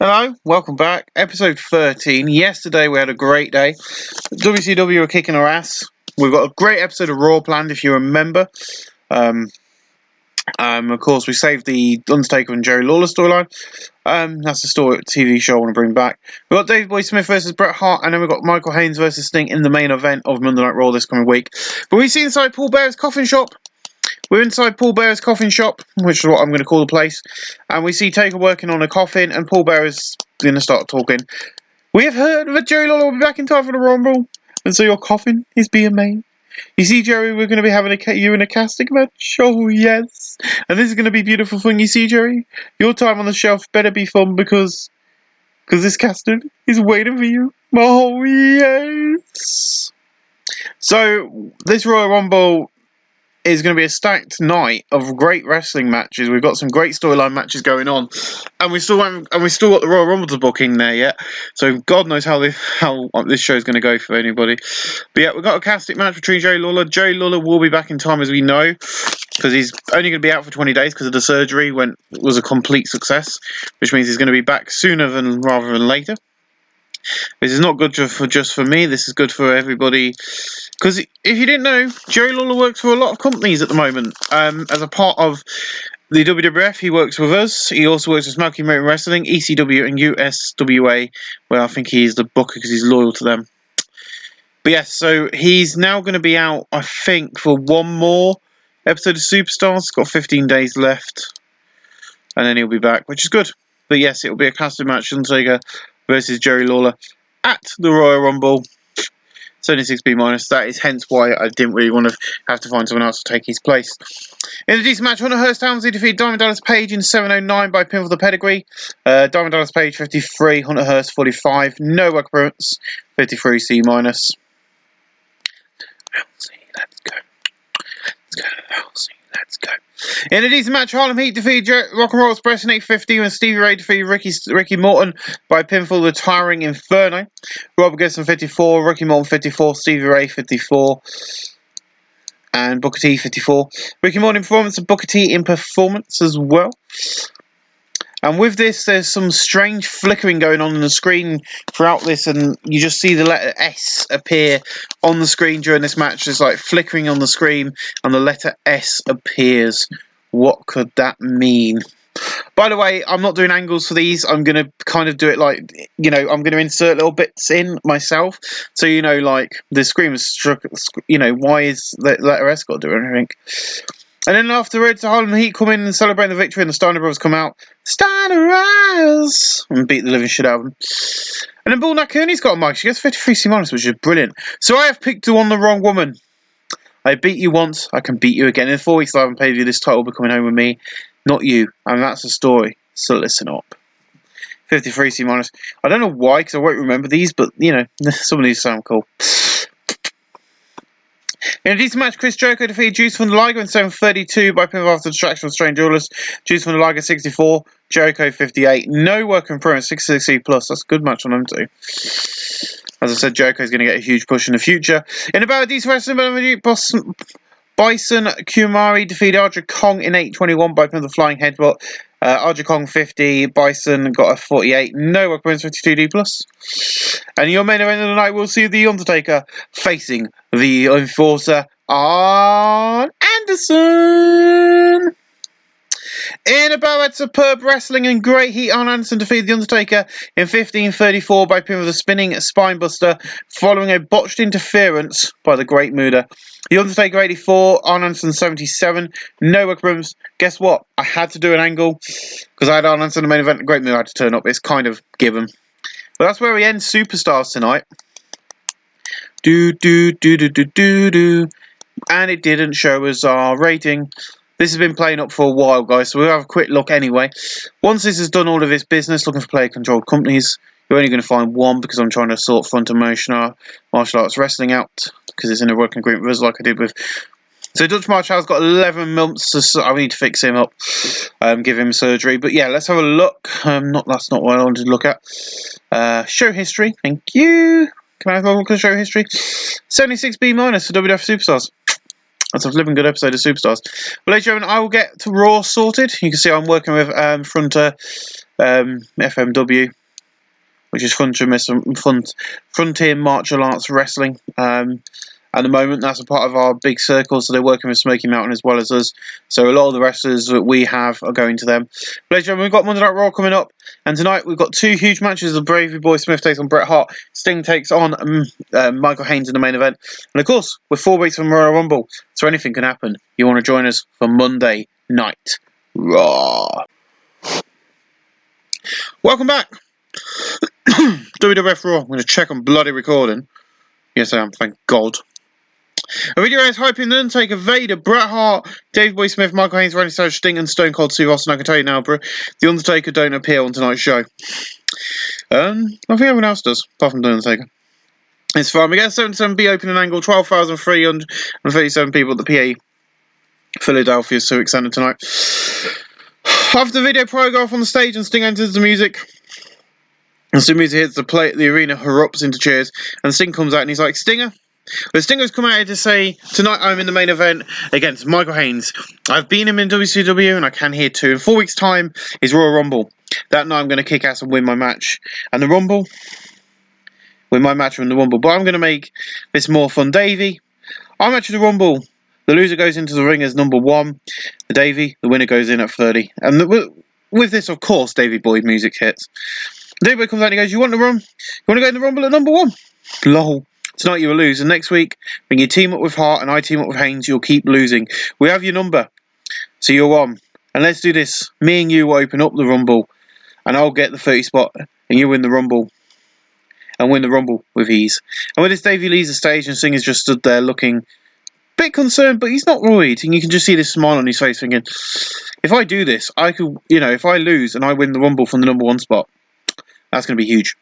Hello, welcome back. Episode 13. Yesterday we had a great day. WCW were kicking our ass. We've got a great episode of Raw planned, if you remember. Of course, we saved the Undertaker and Jerry Lawler storyline. That's the TV show I want to bring back. We've got Dave Boy Smith versus Bret Hart, and then we've got Michael Haynes versus Sting in the main event of Monday Night Raw this coming week. But we see inside Paul Bearer's coffin shop. We're inside Paul Bearer's coffin shop, which is what I'm going to call the place. And we see Taker working on a coffin, and Paul Bearer's going to start talking. We have heard that Jerry Lawler will be back in time for the Rumble, and so your coffin is being made. You see, Jerry, we're going to be having you in a casting match. Oh, yes. And this is going to be beautiful fun. You see, Jerry, your time on the shelf better be fun because this casting is waiting for you. Oh, yes. So, this Royal Rumble is going to be a stacked night of great wrestling matches. We've got some great storyline matches going on, and we still got the Royal Rumble to book in there yet. So God knows how this show is going to go for anybody. But yeah, we've got a casting match between Jerry Lawler. Jerry Lawler will be back in time, as we know, because he's only going to be out for 20 days because of the surgery was a complete success, which means he's going to be back sooner rather than later. This is not good just for me. This is good for everybody. Because if you didn't know, Jerry Lawler works for a lot of companies at the moment. As a part of the WWF, he works with us. He also works with Smoky Mountain Wrestling, ECW, and USWA, where I think he's the booker because he's loyal to them. But yes, so he's now going to be out, I think, for one more episode of Superstars. He's got 15 days left. And then he'll be back, which is good. But yes, it will be a casting match, Undertaker versus Jerry Lawler at the Royal Rumble. It's only 6B-. That is hence why I didn't really want to have to find someone else to take his place. In a decent match, Hunter Hearst Helmsley defeated Diamond Dallas Page in 7:09 by pinfall the pedigree. Diamond Dallas Page 53, Hunter Hearst 45. No work appearance, 53 C-. Helmsley, let's go. Helmsley, let's go. In a decent match, Harlem Heat defeated Rock and Roll Express in 8:50 when Stevie Ray defeated Ricky Morton by pinfall the Towering Inferno. Rob Gibson 54, Ricky Morton 54, Stevie Ray 54, and Booker T 54. Ricky Morton in performance and Booker T in performance as well. And with this, there's some strange flickering going on the screen throughout this, and you just see the letter S appear on the screen during this match. It's like flickering on the screen, and the letter S appears. What could that mean? By the way, I'm not doing angles for these. I'm going to kind of do it like, I'm going to insert little bits in myself. So, like, the screen was struck, why is the letter S got to do anything? And then afterwards, the Harlem Heat come in and celebrate the victory, and the Steiner Brothers come out. Steinerized! And beat the living shit out of them. And then Bull Nat Kearney's got a mic. She gets 53 C-, which is brilliant. So I have picked on the wrong woman. I beat you once, I can beat you again. In 4 weeks, I haven't paid you this title, be coming home with me. Not you. And that's the story. So listen up. 53 C-. I don't know why, because I won't remember these, but, some of these sound cool. In a decent match, Chris Jericho defeated Juice from the Liger in 7:32 by pinfall after distraction of Strange Jewelers. Juice from the Liger 64, Jericho 58. No work improvement, 66C+. That's a good match on them too. As I said, Jericho's going to get a huge push in the future. In about a decent wrestling, Bison Kumari defeated Aja Kong in 8:21 by pinfall the Flying Headbutt. Aja Kong 50, Bison got a 48, no work points, 52D+. And your main event of the night, we'll see The Undertaker facing the Enforcer, Arn Anderson. In about superb wrestling and great heat, Arn Anderson defeated The Undertaker in 15:34 by pinfall the Spinning Spinebuster following a botched interference by the Great Muda. The Undertaker 84, Arn Anderson 77, no work rooms. Guess what? I had to do an angle because I had Arn Anderson in the main event. The Great Muda had to turn up. It's kind of given. But that's where we end Superstars tonight. And it didn't show us our rating. This has been playing up for a while, guys, so we'll have a quick look anyway. Once this has done all of its business, looking for player-controlled companies, you're only going to find one because I'm trying to sort front and martial arts wrestling out because it's in a working agreement with us like I did with... So Dutch Marshall's got 11 months, so I need to fix him up, give him surgery. But yeah, let's have a look. That's not what I wanted to look at. Show history, thank you. Can I have a look at show history? 76B- for WWF Superstars. That's a flipping good episode of Superstars. But ladies and gentlemen, I will get to Raw sorted. You can see I'm working with FMW, which is Frontier Martial Arts Wrestling. At the moment, that's a part of our big circle, so they're working with Smoky Mountain as well as us. So a lot of the wrestlers that we have are going to them. But ladies and gentlemen, we've got Monday Night Raw coming up, and tonight we've got two huge matches. The Bravey Boy Smith takes on Bret Hart, Sting takes on Michael Haynes in the main event. And of course, we're 4 weeks from Royal Rumble, so anything can happen. You want to join us for Monday Night Raw. Welcome back. WWF Raw. I'm going to check on bloody recording. Yes, I am, thank God. A video is hyping The Undertaker, Vader, Bret Hart, Davey Boy Smith, Michael Haynes, Randy Savage, Sting, and Stone Cold Steve Austin. I can tell you now, The Undertaker don't appear on tonight's show. I think everyone else does, apart from The Undertaker. It's fine. We get a 77B opening angle, 12,337 people at the PA Philadelphia Civic Center tonight. After the video, Pryor go off on the stage and Sting enters the music. As the music hits the arena erupts into cheers, and Sting comes out and he's like, Stinger? But Stinger's come out here to say, tonight I'm in the main event against Michael Haynes. I've beaten him in WCW and I can here too. In 4 weeks' time is Royal Rumble. That night I'm going to kick ass and win my match. And the Rumble? Win my match from the Rumble. But I'm going to make this more fun. Davey, I'm actually the Rumble. The loser goes into the ring as number 1. The Davey, the winner goes in at 30. And with this, of course, Davey Boy music hits. Davey Boy comes out and he goes, you want to go in the Rumble at number 1? Lol. Tonight you will lose, and next week, when you team up with Hart and I team up with Haynes, you'll keep losing. We have your number, so you're on. And let's do this. Me and you will open up the Rumble, and I'll get the 30 spot, and you win the Rumble, and win the Rumble with ease. And with this, Davey leaves the stage, and Singer's just stood there looking a bit concerned, but he's not worried. And you can just see this smile on his face, thinking, if I do this, I could, if I lose and I win the Rumble from the number 1 spot, that's going to be huge.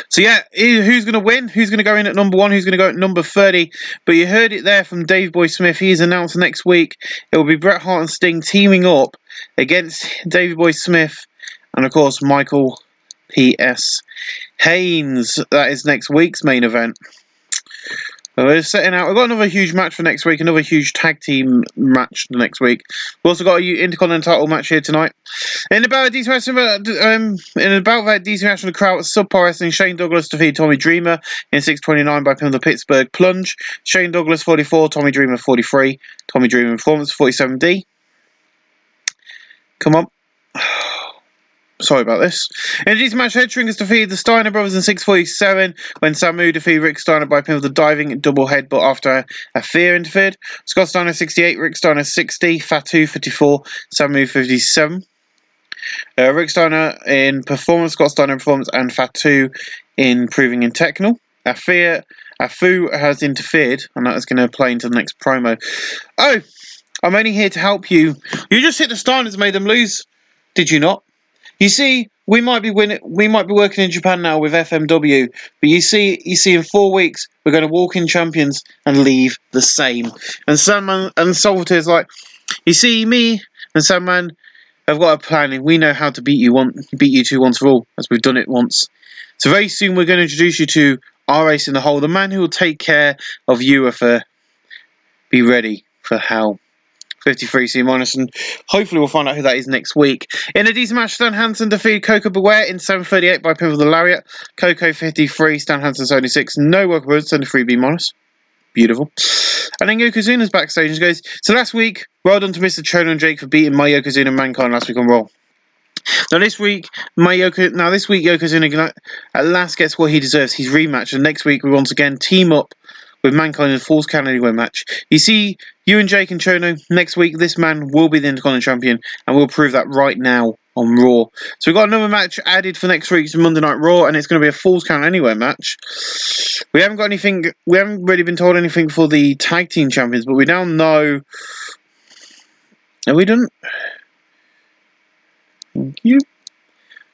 So yeah, who's going to win? Who's going to go in at number 1? Who's going to go at number 30? But you heard it there from Dave Boy Smith. He's announced next week it will be Bret Hart and Sting teaming up against Davey Boy Smith and of course Michael P.S. Haynes. That is next week's main event. We're setting out. We've got another huge match for next week, another huge tag team match the next week. We've also got a Intercontinental title match here tonight. In about that decent match from the crowd, Subpar Wrestling, Shane Douglas defeated Tommy Dreamer in 6:29 by pin of the Pittsburgh Plunge. Shane Douglas 44, Tommy Dreamer 43. Tommy Dreamer performance 47D. Come on. Sorry about this. In a decent match, Headshrinkers defeated the Steiner brothers in 6:47 when Samu defeated Rick Steiner by pin of the diving double headbutt after a fear interfered. Scott Steiner 68, Rick Steiner 60, Fatu 54, Samu 57. Rick Steiner in performance, Scott Steiner in performance, and Fatu in proving in technical. Afu has interfered, and that is going to play into the next promo. Oh, I'm only here to help you. You just hit the Steiners and made them lose. Did you not? You see, we might be working in Japan now with FMW, but you see, in 4 weeks we're going to walk in champions and leave the same. And Sandman and Salvatore is like, you see, me and Sandman have got a plan, and we know how to beat you two once for all, as we've done it once. So very soon we're going to introduce you to our ace in the hole, the man who will take care of you if be ready for hell. 53 C-, and hopefully we'll find out who that is next week. In a decent match, Stan Hansen defeated Coco Beware in 7:38 by pin of the lariat. Coco 53, Stan Hansen 76, no workarounds, 73 B-. Beautiful. And then Yokozuna's backstage and goes, so last week, well done to Mr. Chono and Jake for beating my Yokozuna and Mankind last week on Raw. Now this week, Yokozuna at last gets what he deserves, his rematch, and next week we once again team up with Mankind in a Falls Count Anywhere match. You see, you and Jake and Chono, next week this man will be the Intercontinental Champion, and we'll prove that right now on Raw. So we've got another match added for next week's Monday Night Raw, and it's going to be a Falls Count Anywhere match. We haven't really been told anything for the Tag Team Champions, but we now know... Have we done... Thank you.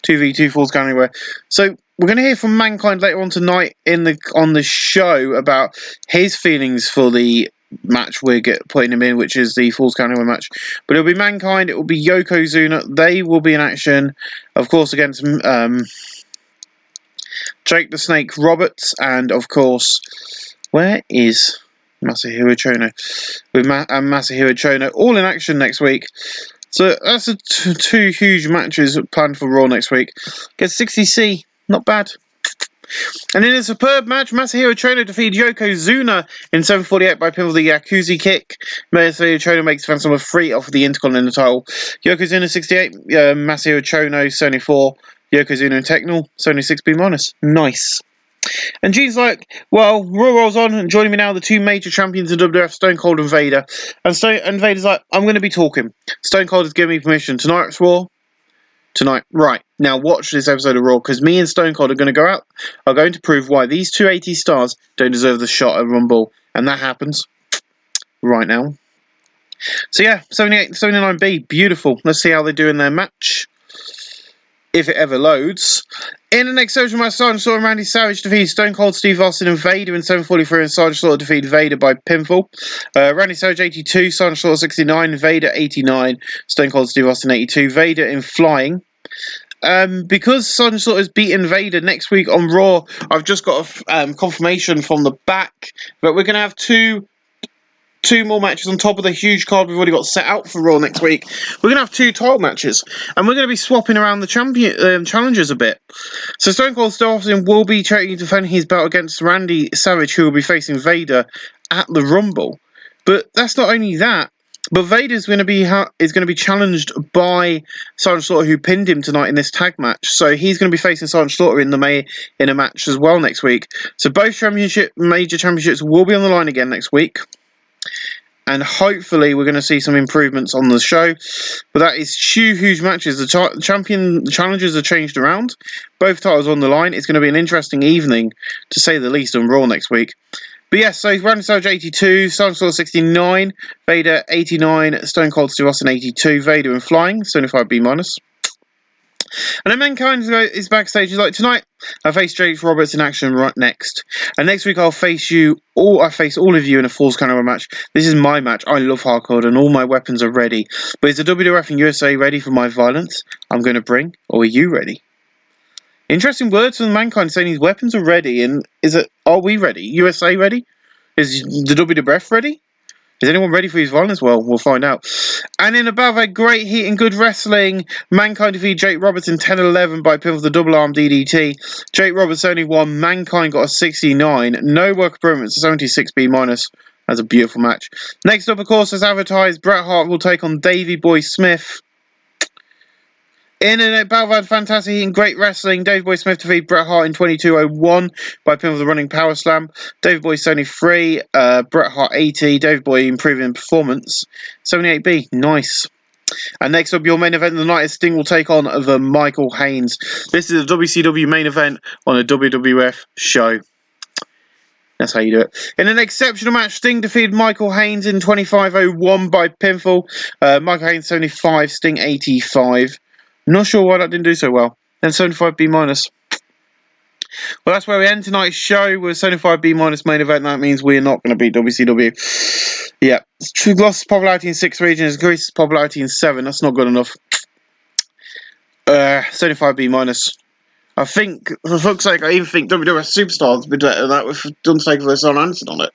2v2 Falls Count Anywhere. So we're going to hear from Mankind later on tonight on the show about his feelings for the match we're putting him in, which is the Falls Count Anywhere match. But it'll be Mankind, it will be Yokozuna. They will be in action, of course, against Jake the Snake Roberts, and of course, where is Masahiro Chono. With Masahiro Chono all in action next week. So that's two huge matches planned for Raw next week. Gets 60C, not bad. And in a superb match, Masahiro Chono defeated Yokozuna in 7:48 by pinfall the Yakuza kick. Masahiro Chono makes fans number 3 off of the Intercontinental title. Yokozuna 68, Masahiro Chono 74, Yokozuna and Technol 76B-. Nice. And Gene's like, well, Raw rolls on, and joining me now, the two major champions in WWF, Stone Cold and Vader. And Vader's like, I'm going to be talking. Stone Cold has given me permission. Tonight's Raw. Tonight. Right. Now watch this episode of Raw, because me and Stone Cold are going to go out, are going to prove why these two 80 stars don't deserve the shot at Rumble. And that happens right now. So yeah, 78 79B, beautiful. Let's see how they do in their match, if it ever loads. In the next social match, Sergeant Slaughter and Randy Savage defeated Stone Cold, Steve Austin and Vader in 7:43, and Sergeant Slaughter defeated Vader by pinfall. Randy Savage 82, Sergeant Slaughter 69, Vader 89, Stone Cold, Steve Austin 82, Vader in flying. Because Sergeant Slaughter has beaten Vader next week on Raw, I've just got a confirmation from the back that we're going to have two more matches on top of the huge card we've already got set out for Raw next week. We're going to have 2 title matches, and we're going to be swapping around the challengers a bit. So Stone Cold Steve Austin will be trying to defend his belt against Randy Savage, who will be facing Vader at the Rumble. But that's not only that, but Vader is going to be challenged by Sergeant Slaughter, who pinned him tonight in this tag match. So he's going to be facing Sergeant Slaughter in a match as well next week. So both major championships will be on the line again next week. And hopefully we're going to see some improvements on the show. But that is 2 huge matches. The challenges are changed around. Both titles on the line. It's going to be an interesting evening, to say the least, on Raw next week. But yes, so Randy Savage 82, Sergeant Slaughter 69, Vader 89, Stone Cold Steve Austin 82, Vader in flying, 75B-. And then Mankind is backstage. He's like, tonight I face Jake Roberts in action right next. And next week I'll face all of you in a Falls Count match. This is my match. I love hardcore and all my weapons are ready. But is the WWF and USA ready for my violence I'm going to bring? Or are you ready? Interesting words from Mankind saying his weapons are ready. And are we ready? USA ready? Is the WWF ready? Is anyone ready for his violence? Well, we'll find out. And in above a great heat and good wrestling, Mankind defeated Jake Roberts in 10-11 by pinfall the double arm DDT. Jake Roberts only won. Mankind got a 69. No work improvements, 76B-. That's a beautiful match. Next up, of course, as advertised, Bret Hart will take on Davey Boy Smith. In a battle of fantastic heat and great wrestling, Davey Boy Smith defeated Bret Hart in 22:01 by pinfall the running power slam. Davey Boy 73, Bret Hart 80, Davey Boy improving performance. 78B, nice. And next up, your main event of the night is Sting will take on the Michael Haynes. This is a WCW main event on a WWF show. That's how you do it. In an exceptional match, Sting defeated Michael Haynes in 25:01 by pinfall. Michael Haynes 75, Sting 85. Not sure why that didn't do so well. And 75B-. Well, that's where we end tonight's show with 75B- main event. That means we're not going to beat WCW. Yeah. True lost popularity in 6 regions, increased popularity in 7. That's not good enough. 75B-. I think, for fuck's sake, I even think WWF Superstars would be better than that with Undertaker vs. Arn Anderson on it.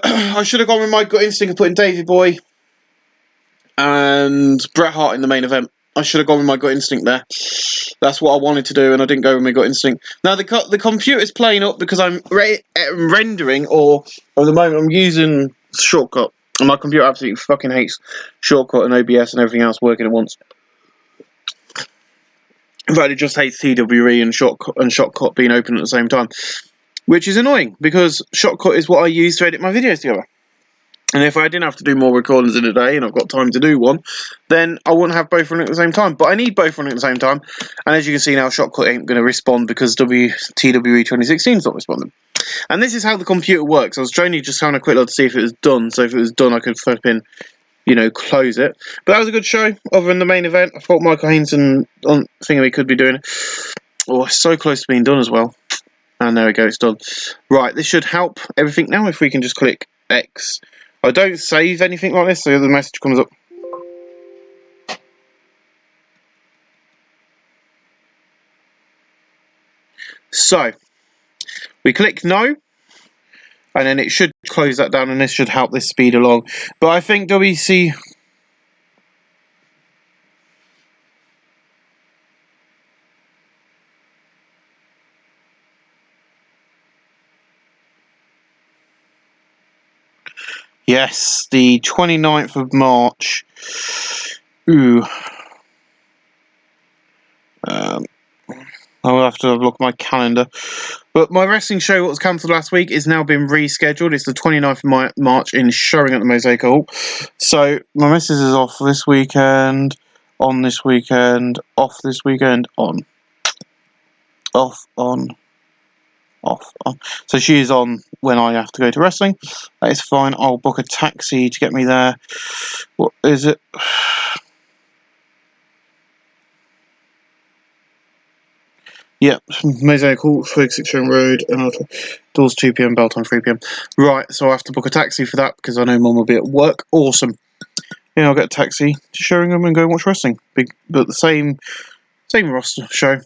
I should have gone with my gut instinct and put in Davey Boy and Bret Hart in the main event. I should have gone with my gut instinct there. That's what I wanted to do, and I didn't go with my gut instinct. Now, the computer's playing up because I'm rendering, or at the moment I'm using Shortcut. And my computer absolutely fucking hates Shortcut and OBS and everything else working at once. In fact, it just hates TWE and Shortcut being open at the same time. Which is annoying, because Shortcut is what I use to edit my videos together. And if I didn't have to do more recordings in a day and I've got time to do one, then I wouldn't have both running at the same time. But I need both running at the same time. And as you can see now, Shotcut ain't going to respond because TWE 2016 is not responding. And this is how the computer works. I was only just having a quick look to see if it was done. So if it was done, I could flip in, close it. But that was a good show. Other than the main event, I thought Michael Haynes and Thingy could be doing it. Oh, so close to being done as well. And there we go, it's done. Right, this should help everything now if we can just click X. I don't save anything like this, so the message comes up. So, we click no, and then it should close that down, and this should help this speed along. But I think WC... Yes, the 29th of March. Ooh. I'll have to look at my calendar. But my wrestling show, what was cancelled last week, is now been rescheduled. It's the 29th of March in Showing at the Mosaic Hall. So my missus is off this weekend, on this weekend, off this weekend, on. Off, on. Off, on. So she is on when I have to go to wrestling. That is fine. I'll book a taxi to get me there. What is it? Yep, Mosaic Hall, 36 Road, and doors 2 PM, bell time 3 PM. Right, so I have to book a taxi for that because I know Mum will be at work. Awesome. Yeah, I'll get a taxi to Sheringham and go and watch wrestling. Big, but the same roster show.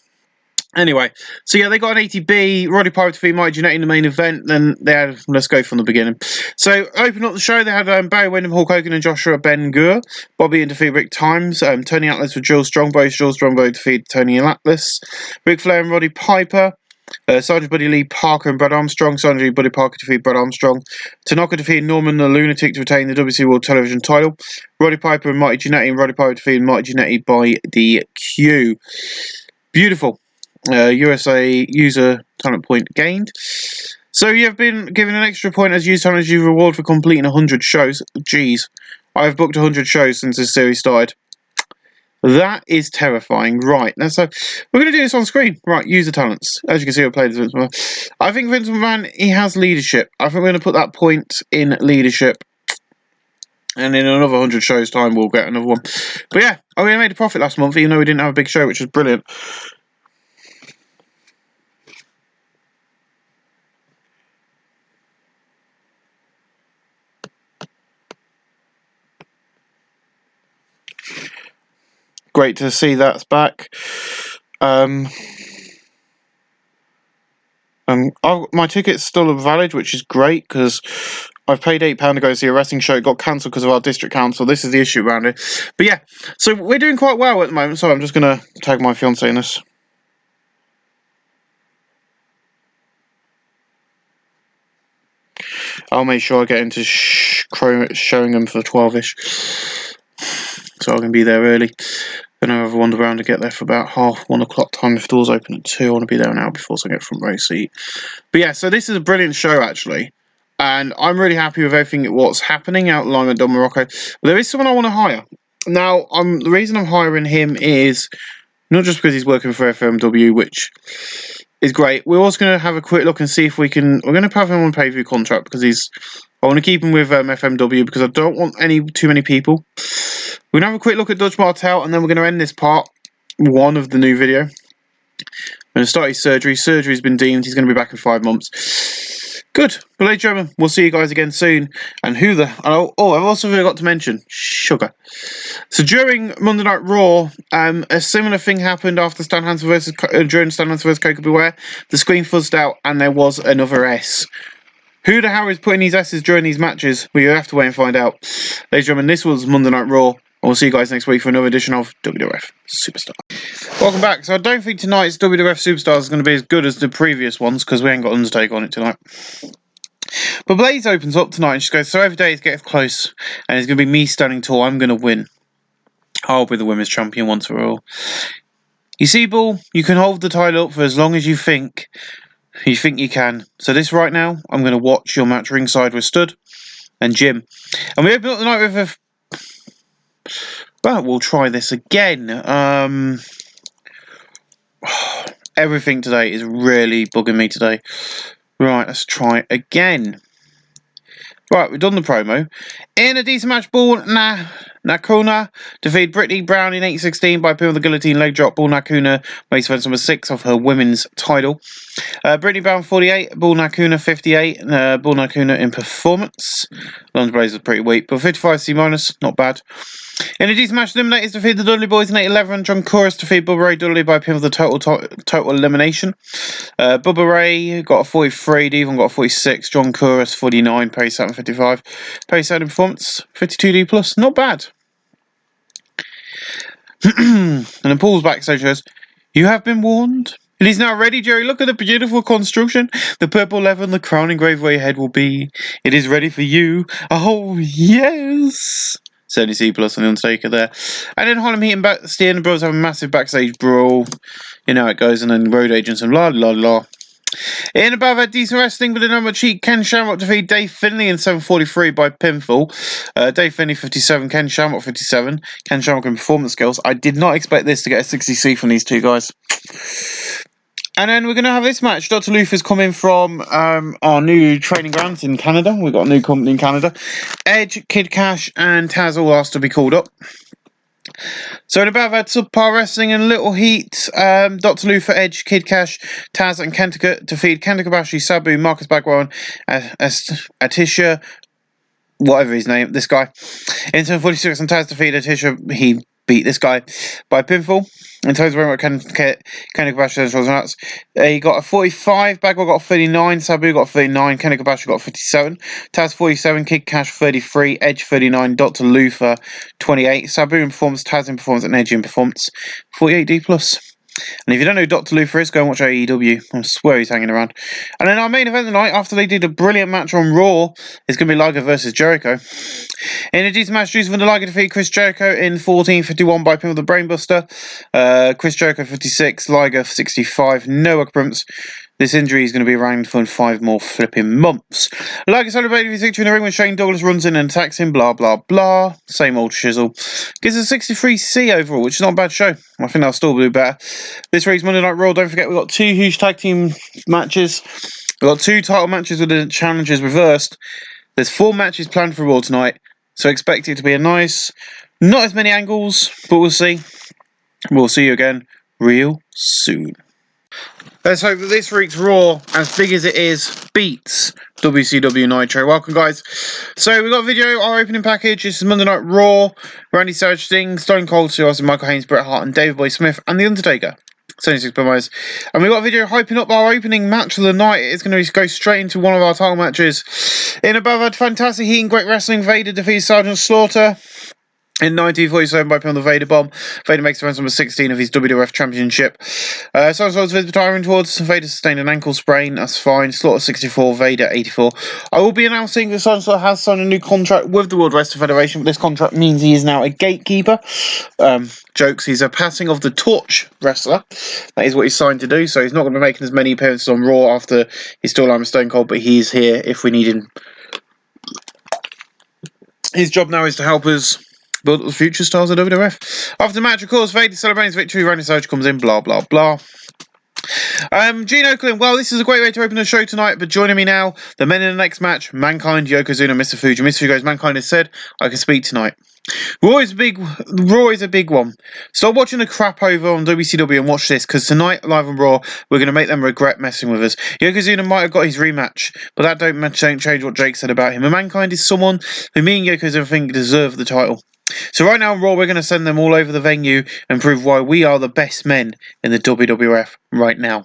Anyway, so yeah, they got an 80B, Roddy Piper defeated Mighty Jannetty in the main event, then they had, let's go from the beginning. So, open up the show, they had Barry Windham, Hulk Hogan and Joshua Ben Gur, Bobby and defeated Rick Times, Tony Atlas with Jill Strongbow defeated Tony Atlas, Ric Flair and Roddy Piper, Sergeant Buddy Lee Parker and Brad Armstrong, Sergeant Buddy Parker defeated Brad Armstrong, Tanaka defeated Norman the Lunatic to retain the WC World Television title, Roddy Piper and Mighty Jannetty, and Roddy Piper defeated Mighty Jannetty by DQ. Beautiful. USA user talent point gained. So you have been given an extra point as user talent as you reward for completing 100 shows. Jeez, I've booked 100 shows since this series started. That is terrifying. Right, now so we're going to do this on screen. Right, user talents. As you can see, I played Vince McMahon. I think Vince McMahon, he has leadership. I think we're going to put that point in leadership. And in another 100 shows time, we'll get another one. But yeah, we made a profit last month, even though we didn't have a big show, which was brilliant. Great to see that's back. My ticket's still valid, which is great because I've paid £8 to go see a wrestling show. It got cancelled because of our district council. This is the issue around it. But yeah, so we're doing quite well at the moment. So I'm just going to tag my fiancée in this. I'll make sure I get into showing them for 12ish. So I can be there early. Then I'll have a wander around to get there for about 1 o'clock time. If doors open at 2, I want to be there an hour before so I get front row seat. But yeah, so this is a brilliant show actually. And I'm really happy with everything what's happening out in Lima Don Morocco. But there is someone I want to hire. Now, the reason I'm hiring him is not just because he's working for FMW, which is great. We're also going to have a quick look and see if we can... We're going to have him on pay-per-view contract because I want to keep him with FMW because I don't want too many people. We're going to have a quick look at Dutch Martel and then we're going to end this part 1 of the new video. I'm going to start his surgery. Surgery's been deemed. He's going to be back in 5 months. Good. But ladies and gentlemen, we'll see you guys again soon. And I've also forgot to mention Sugar. So during Monday Night Raw, a similar thing happened after Stan Hansen during Stan Hansen vs. Coco Beware. The screen fuzzed out and there was another S. Who the hell is putting these S's during these matches? Well, you have to wait and find out. Ladies and gentlemen, this was Monday Night Raw. And we'll see you guys next week for another edition of WWF Superstar. Welcome back. So I don't think tonight's WWF Superstar is going to be as good as the previous ones because we ain't got Undertaker on it tonight. But Blaze opens up tonight and she goes, so every day is getting close and it's going to be me standing tall. I'm going to win. I'll be the women's champion once for all. You see, Bull, you can hold the title up for as long as you think you can. So this right now, I'm going to watch your match ringside with Stud and Jim. And we open up the night with a... Well, we'll try this again. Everything today is really bugging me today. Right, let's try again. Right, we've done the promo. In a decent match, Bull Nakuna defeated Brittany Brown in 8:16 by pin with the guillotine leg drop. Bull Nakuna makes defense number 6 of her women's title. Brittany Brown 48, Bull Nakuna 58. Bull Nakuna in performance. London Blaze was pretty weak, but 55 C-, not bad. In a decent match, the Eliminators defeat the Dudley Boys in 8-11. John Corus defeat Bubba Ray Dudley by pin of the total elimination. Bubba Ray got a 43, Devon got a 46, John Corus 49, Pace 755. Pace out in performance, 52D plus, not bad. And then Paul's backstage goes, "You have been warned. It is now ready, Jerry. Look at the beautiful construction. The purple leather and the crown engraved where your head will be. It is ready for you. Oh, yes." 70C plus on the Undertaker there. And then Harlem Heat and Steer and the Bros have a massive backstage brawl. You know how it goes. And then Road Agents and la. In above that, decent wrestling, but the number cheat. Ken Shamrock defeat Dave Finlay in 7:43 by pinfall. Dave Finlay 57, Ken Shamrock 57. Ken Shamrock in performance skills. I did not expect this to get a 60C from these two guys. And then we're going to have this match. Dr. Luther's coming from our new training grounds in Canada. We've got a new company in Canada. Edge, Kid Cash, and Taz all asked to be called up. So in about that, subpar wrestling and little heat, Dr. Luther, Edge, Kid Cash, Taz, and Kenta defeat Kenta Kobashi, Sabu, Marcus Bagwell, and Atisha, whatever his name, this guy. In 7:46, and Taz defeated Atisha. He beat this guy by pinfall. In terms of Kenta Kobashi, he got a 45, Bagwell got a 39, Sabu got a 39, Kenta Kobashi got a 57, Taz 47, Kid Cash 33, Edge 39, Dr. Luther 28, Sabu in performance, Taz in performance, and Edge in performance, 48D plus. And if you don't know who Dr. Luther is, go and watch AEW. I swear he's hanging around. And then our main event tonight, after they did a brilliant match on Raw, is going to be Liger versus Jericho. In a decent match, Juice Van der Liger defeat Chris Jericho in 14:51 by pin with the Brainbuster. Chris Jericho 56, Liger 65, no occurrence. This injury is going to be around for 5 more flipping months. Liger celebrated his victory in the ring when Shane Douglas runs in and attacks him, blah, blah, blah. Same old shizzle. Gives a 63C overall, which is not a bad show. I think they'll still do better. This week's Monday Night Raw, don't forget, we've got 2 huge tag team matches. We've got 2 title matches with the challenges reversed. There's 4 matches planned for Raw tonight, so expect it to be a nice, not as many angles, but we'll see. We'll see you again real soon. Let's hope that this week's Raw, as big as it is, beats WCW Nitro. Welcome, guys. So we've got a video, our opening package. This is Monday Night Raw. Randy Savage, Sting, Stone Cold Steve Austin, Michael Haynes, Bret Hart, and David Boy Smith, and The Undertaker. 76 promos. And we've got a video hyping up our opening match of the night. It's going to go straight into one of our title matches. In above that, fantastic heat and great wrestling, Vader defeats Sergeant Slaughter. In 1947 by pin on the Vader bomb. Vader makes defense number 16 of his WWF Championship. Slaughter's retiring towards Vader sustained an ankle sprain. That's fine. Slaughter 64, Vader 84. I will be announcing that Sergeant Slaughter has signed a new contract with the World Wrestling Federation. But this contract means he is now a gatekeeper. Jokes, he's a passing of the torch wrestler. That is what he's signed to do. So he's not going to be making as many appearances on Raw after his storyline with Stone Cold, but he's here if we need him. His job now is to help us build up the future stars of WWF. After the match, of course, Vader celebrating his victory. Randy Savage comes in, blah, blah, blah. Gene Okerlund, well, this is a great way to open the show tonight, but joining me now, the men in the next match, Mankind, Yokozuna, Mr. Fuji. Mr. Fuji goes, Mankind has said, I can speak tonight. Raw is a big one. Stop watching the crap over on WCW and watch this, because tonight, live on Raw, we're going to make them regret messing with us. Yokozuna might have got his rematch, but that don't change what Jake said about him. And Mankind is someone who me and Yokozuna think deserve the title. So right now on Raw, we're going to send them all over the venue and prove why we are the best men in the WWF right now.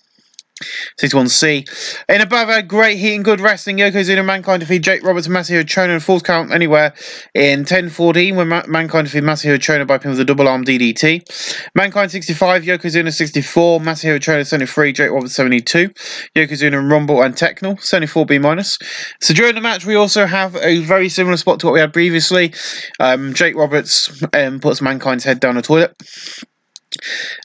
61C. In above our great heat and good wrestling, Yokozuna and Mankind defeat Jake Roberts and Masahiro Chono in fourth count anywhere in 10:14 when Mankind defeat Masahiro Chono by pin with a double arm DDT. Mankind 65, Yokozuna 64, Masahiro Chono 73, Jake Roberts 72, Yokozuna and Rumble and Technol 74B-. So during the match, we also have a very similar spot to what we had previously. Jake Roberts puts Mankind's head down the toilet.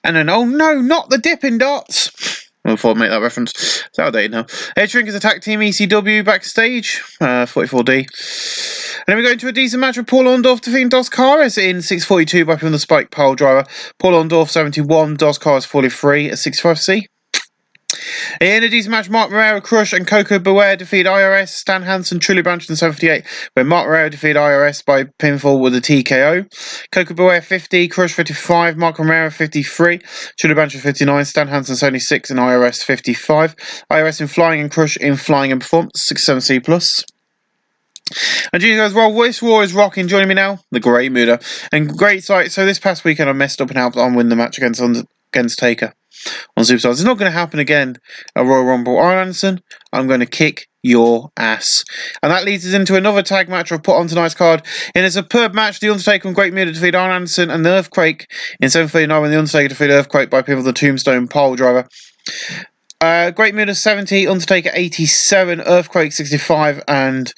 And then, oh no, not the Dippin' Dots! I thought I'd make that reference. It's outdated now. Edge Drinkers attack Team ECW backstage. 44D. And then we go into a decent match with Paul Orndorff defeating Dos Caras in 6:42 by pin the Spike Pile Driver. Paul Orndorff 71, Dos Caras 43 at 65C. In a decent match, Mark Moreira, Crush, and Coco Beware defeat IRS, Stan Hansen, Truly Branch in 7:58, where Mark Moreira defeated IRS by pinfall with a TKO. Coco Beware 50, Crush 55, Mark Moreira 53, Truly Branch 59, Stan Hansen 76, and IRS 55. IRS in flying and Crush in flying and performance, 67C+. And Gina goes, well, this war is rocking. Joining me now, the Grey Muda. And great sight. So this past weekend I messed up and helped on win the match against Taker on Superstars. It's not going to happen again at Royal Rumble. Arn Anderson, I'm going to kick your ass. And that leads us into another tag match I've put on tonight's card. In a superb match, The Undertaker and Great Muta defeat Arn Anderson and the Earthquake in 7:39 when The Undertaker defeated Earthquake by people of the Tombstone Pile Driver. Great Muta 70, Undertaker 87, Earthquake 65, and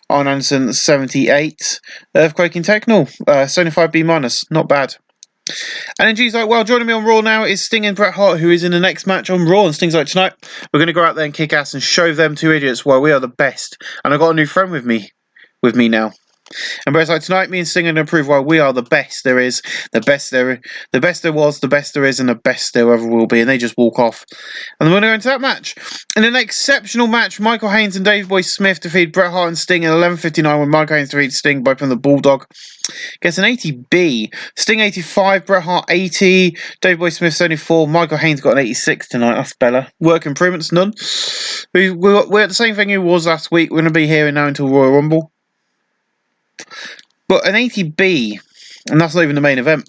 Arn Anderson 78. Earthquake in Technical, 75B minus, not bad. And then G's like, well, joining me on Raw now is Sting and Bret Hart, who is in the next match on Raw. And Sting's like, tonight, we're going to go out there and kick ass and show them two idiots why we are the best. And I got a new friend with me now. And Bret's like, tonight, me and Sting are going to prove why we are the best there is, the best there was, the best there is, and the best there ever will be. And they just walk off. And then we're going to go into that match. In an exceptional match, Michael Haynes and Dave Boy Smith defeat Bret Hart and Sting in 11:59 when Michael Haynes defeats Sting by putting the Bulldog. Gets an 80B. Sting 85, Bret Hart 80, Dave Boy Smith 74, Michael Haynes got an 86 tonight. That's better. Work improvements, none. We're at the same thing he was last week. We're going to be here now until Royal Rumble. But an 80B, and that's not even the main event.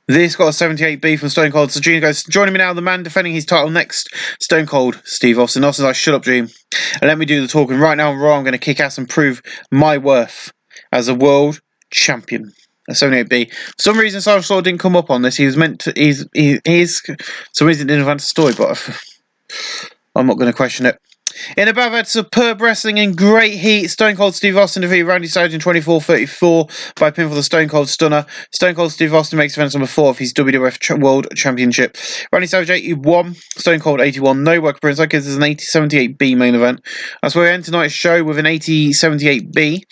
This got a 78B from Stone Cold. So Gene goes, joining me now, the man defending his title next, Stone Cold Steve Austin. Austin's like, shut up, Gene, and let me do the talking. Right now on Raw, I'm going to kick ass and prove my worth as a world champion. A 78B. For some reason, Simon Slaughter didn't come up on this. He was meant to. He's some reason didn't advance the story, but I'm not going to question it. In a battle had superb wrestling and great heat, Stone Cold Steve Austin defeated Randy Savage in 24-34 by pinfall the Stone Cold Stunner. Stone Cold Steve Austin makes defense number 4 of his WWF World Championship. Randy Savage 81, Stone Cold 81, no work appearance. That gives us an 80-78B main event. That's where we end tonight's show with an 80-78B.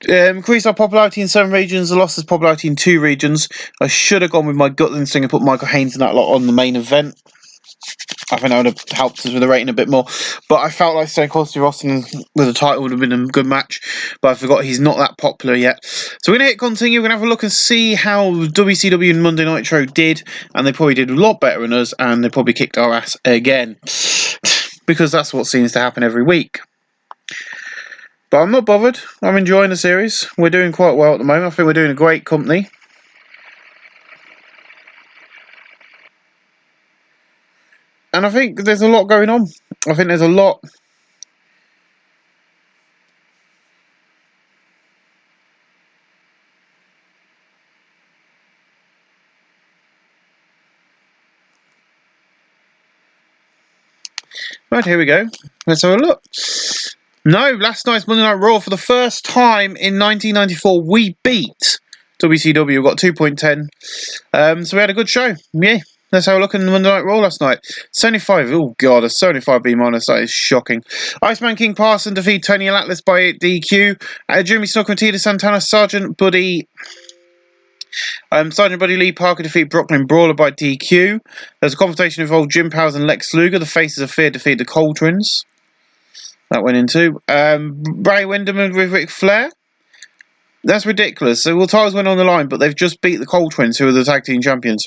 Increased our popularity in 7 regions, lost its popularity in 2 regions. I should have gone with my gut instinct and put Michael Haynes and that lot on the main event. I think that would have helped us with the rating a bit more. But I felt like Stone Cold Steve Austin with the title would have been a good match. But I forgot he's not that popular yet. So we're going to hit continue. We're going to have a look and see how WCW and Monday Nitro did. And they probably did a lot better than us. And they probably kicked our ass again. Because that's what seems to happen every week. But I'm not bothered. I'm enjoying the series. We're doing quite well at the moment. I think we're doing a great company. And I think there's a lot going on. I think there's a lot. Right, here we go. Let's have a look. No, last night's Monday Night Raw, for the first time in 1994, we beat WCW. We got 2.10. So we had a good show. Yeah. Let's have a look at the Monday Night Raw last night. 75, oh god, a 75B minus, that is shocking. Iceman King Parson defeated Tony Atlas by DQ. Jimmy Snuka and Tita Santana, Sergeant Buddy Lee Parker defeated Brooklyn Brawler by DQ. There's a confrontation involved Jim Powers and Lex Luger. The Faces of Fear defeated the Cole Twins. That went into. Bray Windham with Ric Flair. That's ridiculous. So, titles went on the line, but they've just beat the Cole Twins, who are the tag team champions.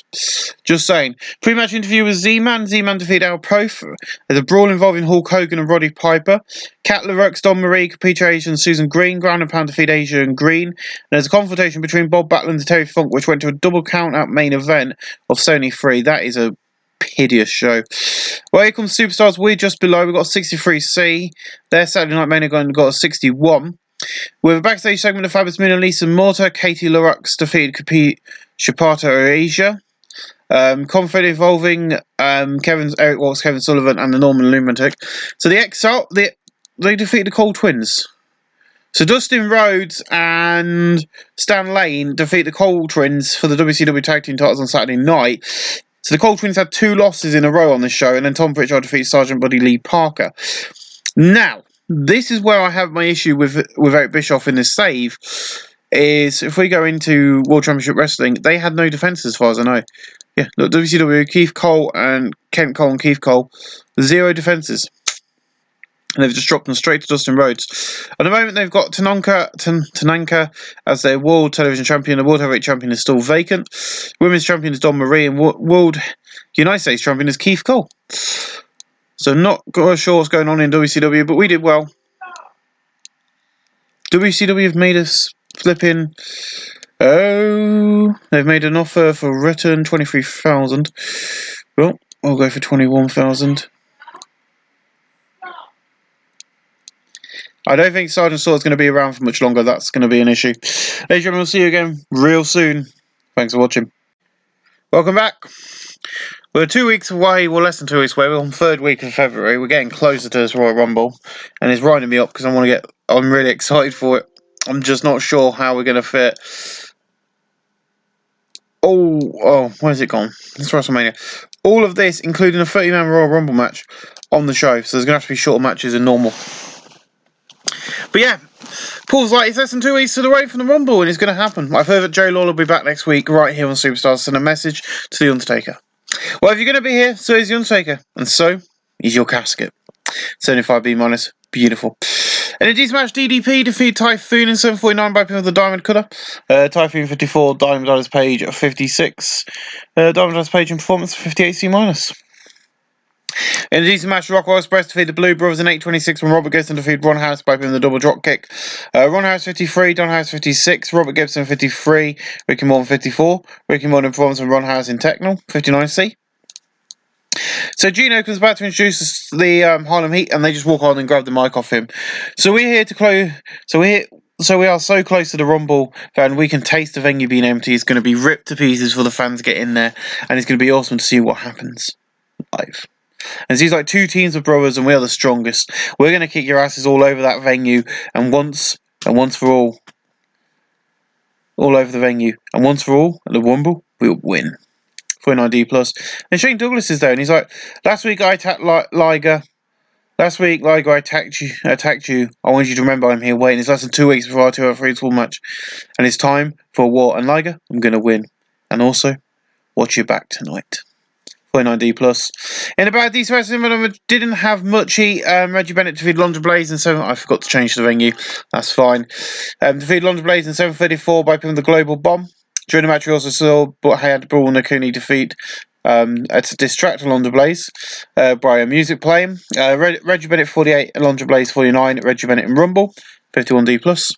Just saying. Pre-match interview with Z-Man. Z-Man defeated Al Prof. There's a brawl involving Hulk Hogan and Roddy Piper. Kat LaRux, Don Marie, Capiche Asia and Susan Green. Ground and Pound defeat Asia and Green. And there's a confrontation between Bob Backlund and Terry Funk, which went to a double count-out main event of Sony 3. That is a hideous show. Well, here comes Superstars. We're just below. We've got a 63C. Their Saturday Night Main Event got a 61. With a backstage segment of Fabulous Moon and Lisa Morta, Katie LaRux defeated Shibata Asia. Conflict involving Eric Watts, Kevin Sullivan, and the Norman Lunatic. So the Exile, they defeated the Cole Twins. So Dustin Rhodes and Stan Lane defeat the Cole Twins for the WCW Tag Team titles on Saturday night. So the Cole Twins had 2 losses in a row on this show, and then Tom Pritchard defeated Sergeant Buddy Lee Parker. Now, this is where I have my issue with Eric Bischoff in this save, is if we go into World Championship Wrestling, they had no defense as far as I know. Yeah, look, WCW, Keith Cole and Kent Cole and Keith Cole, 0 defenses. And they've just dropped them straight to Dustin Rhodes. At the moment, they've got Tanaka as their World Television Champion. The World Heavyweight Champion is still vacant. Women's Champion is Don Marie, and World United States Champion is Keith Cole. So not sure what's going on in WCW, but we did well. WCW have made us flipping. Oh, they've made an offer for return 23,000. Well, I'll go for 21,000. I don't think Sergeant Sword's going to be around for much longer. That's going to be an issue. Ladies and gentlemen, we'll see you again real soon. Thanks for watching. Welcome back. We're 2 weeks away, well less than 2 weeks away. We're on the 3rd week of February. We're getting closer to this Royal Rumble, and it's winding me up because I'm really excited for it. I'm just not sure how we're going to fit. Oh, where's it gone? It's WrestleMania. All of this, including a 30-man Royal Rumble match on the show, so there's going to have to be shorter matches than normal. But yeah, Paul's like, it's less than 2 weeks to the wait for the Rumble, and it's going to happen. I've heard that Joe Lawler will be back next week, right here on Superstars. Send a message to The Undertaker. Well, if you're going to be here, so is The Undertaker, and so is your casket. 75B minus, beautiful. In a decent match, DDP defeated Typhoon in 7:49 by pin of the Diamond Cutter. Typhoon 54, Diamond Dallas Page at 56. Diamond Dallas Page in performance 58C minus. In a decent match, Rockwell Express defeated the Blue Brothers in 8:26 when Robert Gibson defeated Ron House by pin of the double drop kick. Ron House 53, Don House 56, Robert Gibson 53, Ricky Morton 54, Ricky Morton in performance and Ron House in Techno 59C. So Gino comes back to introduce the Harlem Heat, and they just walk on and grab the mic off him. So we're here to close. So we are so close to the Rumble that we can taste the venue being empty. It's going to be ripped to pieces for the fans to get in there, and it's going to be awesome to see what happens live. And it seems like 2 teams of brothers, and we are the strongest. We're going to kick your asses all over that venue, and once for all over the venue, and once for all at the Rumble, we'll win. 49D plus. And Shane Douglas is there, and he's like, last week I attacked Liger. Last week, Liger, I attacked you. I want you to remember I'm here waiting. It's less than 2 weeks before our 2 out of 3 full match. And it's time for a war. And Liger, I'm going to win. And also, watch your back tonight. 49D plus. In a bad decent wrestling, but didn't have much heat. Reggie Bennett defeated London Blaze in 7. I forgot to change the venue. That's fine. Defeated London Blaze in 7:34 by pin of the Global Bomb. During the match, we also saw had Brawl Nakuni defeat to distract Alondra Blaze by a music playing. Reggie Bennett 48, Alondra Blaze 49, Reggie Bennett in Rumble, 51D plus.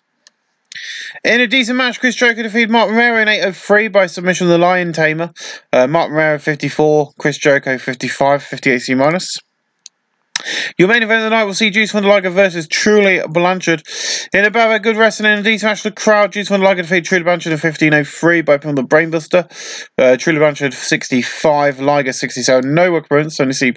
In a decent match, Chris Jericho defeated Mark Romero in 8:03 by submission of the Lion Tamer. Mark Romero 54, Chris Jericho 55, 58C minus. Your main event of the night will see Juice von der Liger versus Truly Blanchard. In a bad good wrestling in a decent match, the crowd, Juice von der Liger defeated Truly Blanchard in 15:03 by pin on the Brainbuster. Truly Blanchard 65, Liger 67, no work appearance, only C+.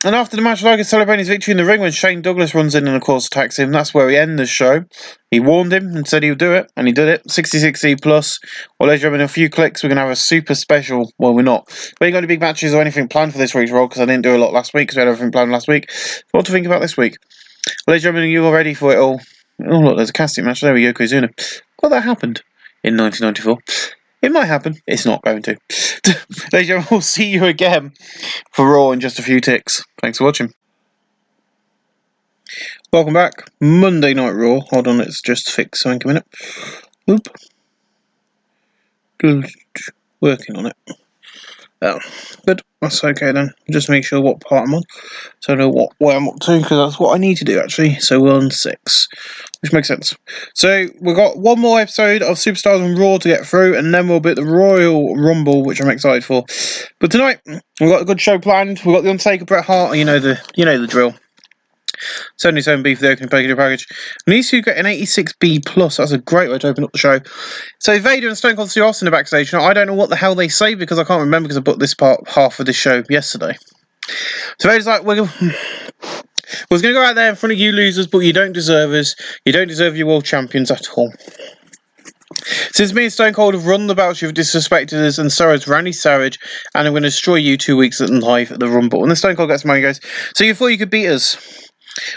And after the match, Liger celebrating his victory in the ring when Shane Douglas runs in and of course attacks him. That's where we end the show. He warned him and said he would do it, and he did it. 66E plus. Well, ladies and gentlemen, in a few clicks, we're going to have a super special. Well, we're not. We ain't got any big matches or anything planned for this week's Raw because I didn't do a lot last week because we had everything planned last week. What to think about this week? Well, ladies and gentlemen, you all ready for it all? Oh, look, there's a casting match. There we go, Yokozuna. Well, that happened in 1994. It might happen. It's not going to. Ladies and gentlemen, we'll see you again for Raw in just a few ticks. Thanks for watching. Welcome back. Monday Night Raw. Hold on, let's just fix something a minute. Oop. Working on it. Oh, good. That's okay then. Just make sure what part I'm on, so I know what way I'm up to, because that's what I need to do actually. So we're on 6, which makes sense. So we've got one more episode of Superstars and Raw to get through, and then we'll be at the Royal Rumble, which I'm excited for. But tonight we've got a good show planned. We've got the Undertaker, Bret Hart. You know the drill. 77B for the opening package. And these two get an 86B plus. That's a great way to open up the show. So Vader and Stone Cold Steve Austin are backstage. Now, I don't know what the hell they say because I can't remember because I booked this half of this show yesterday. So Vader's like, we're going to go out there in front of you losers, but you don't deserve us. You don't deserve your world champions at all. Since me and Stone Cold have run the belts, you've disrespected us, and so has Randy Savage, and I'm going to destroy you 2 weeks live at the Rumble. And then Stone Cold gets mad and goes, so you thought you could beat us?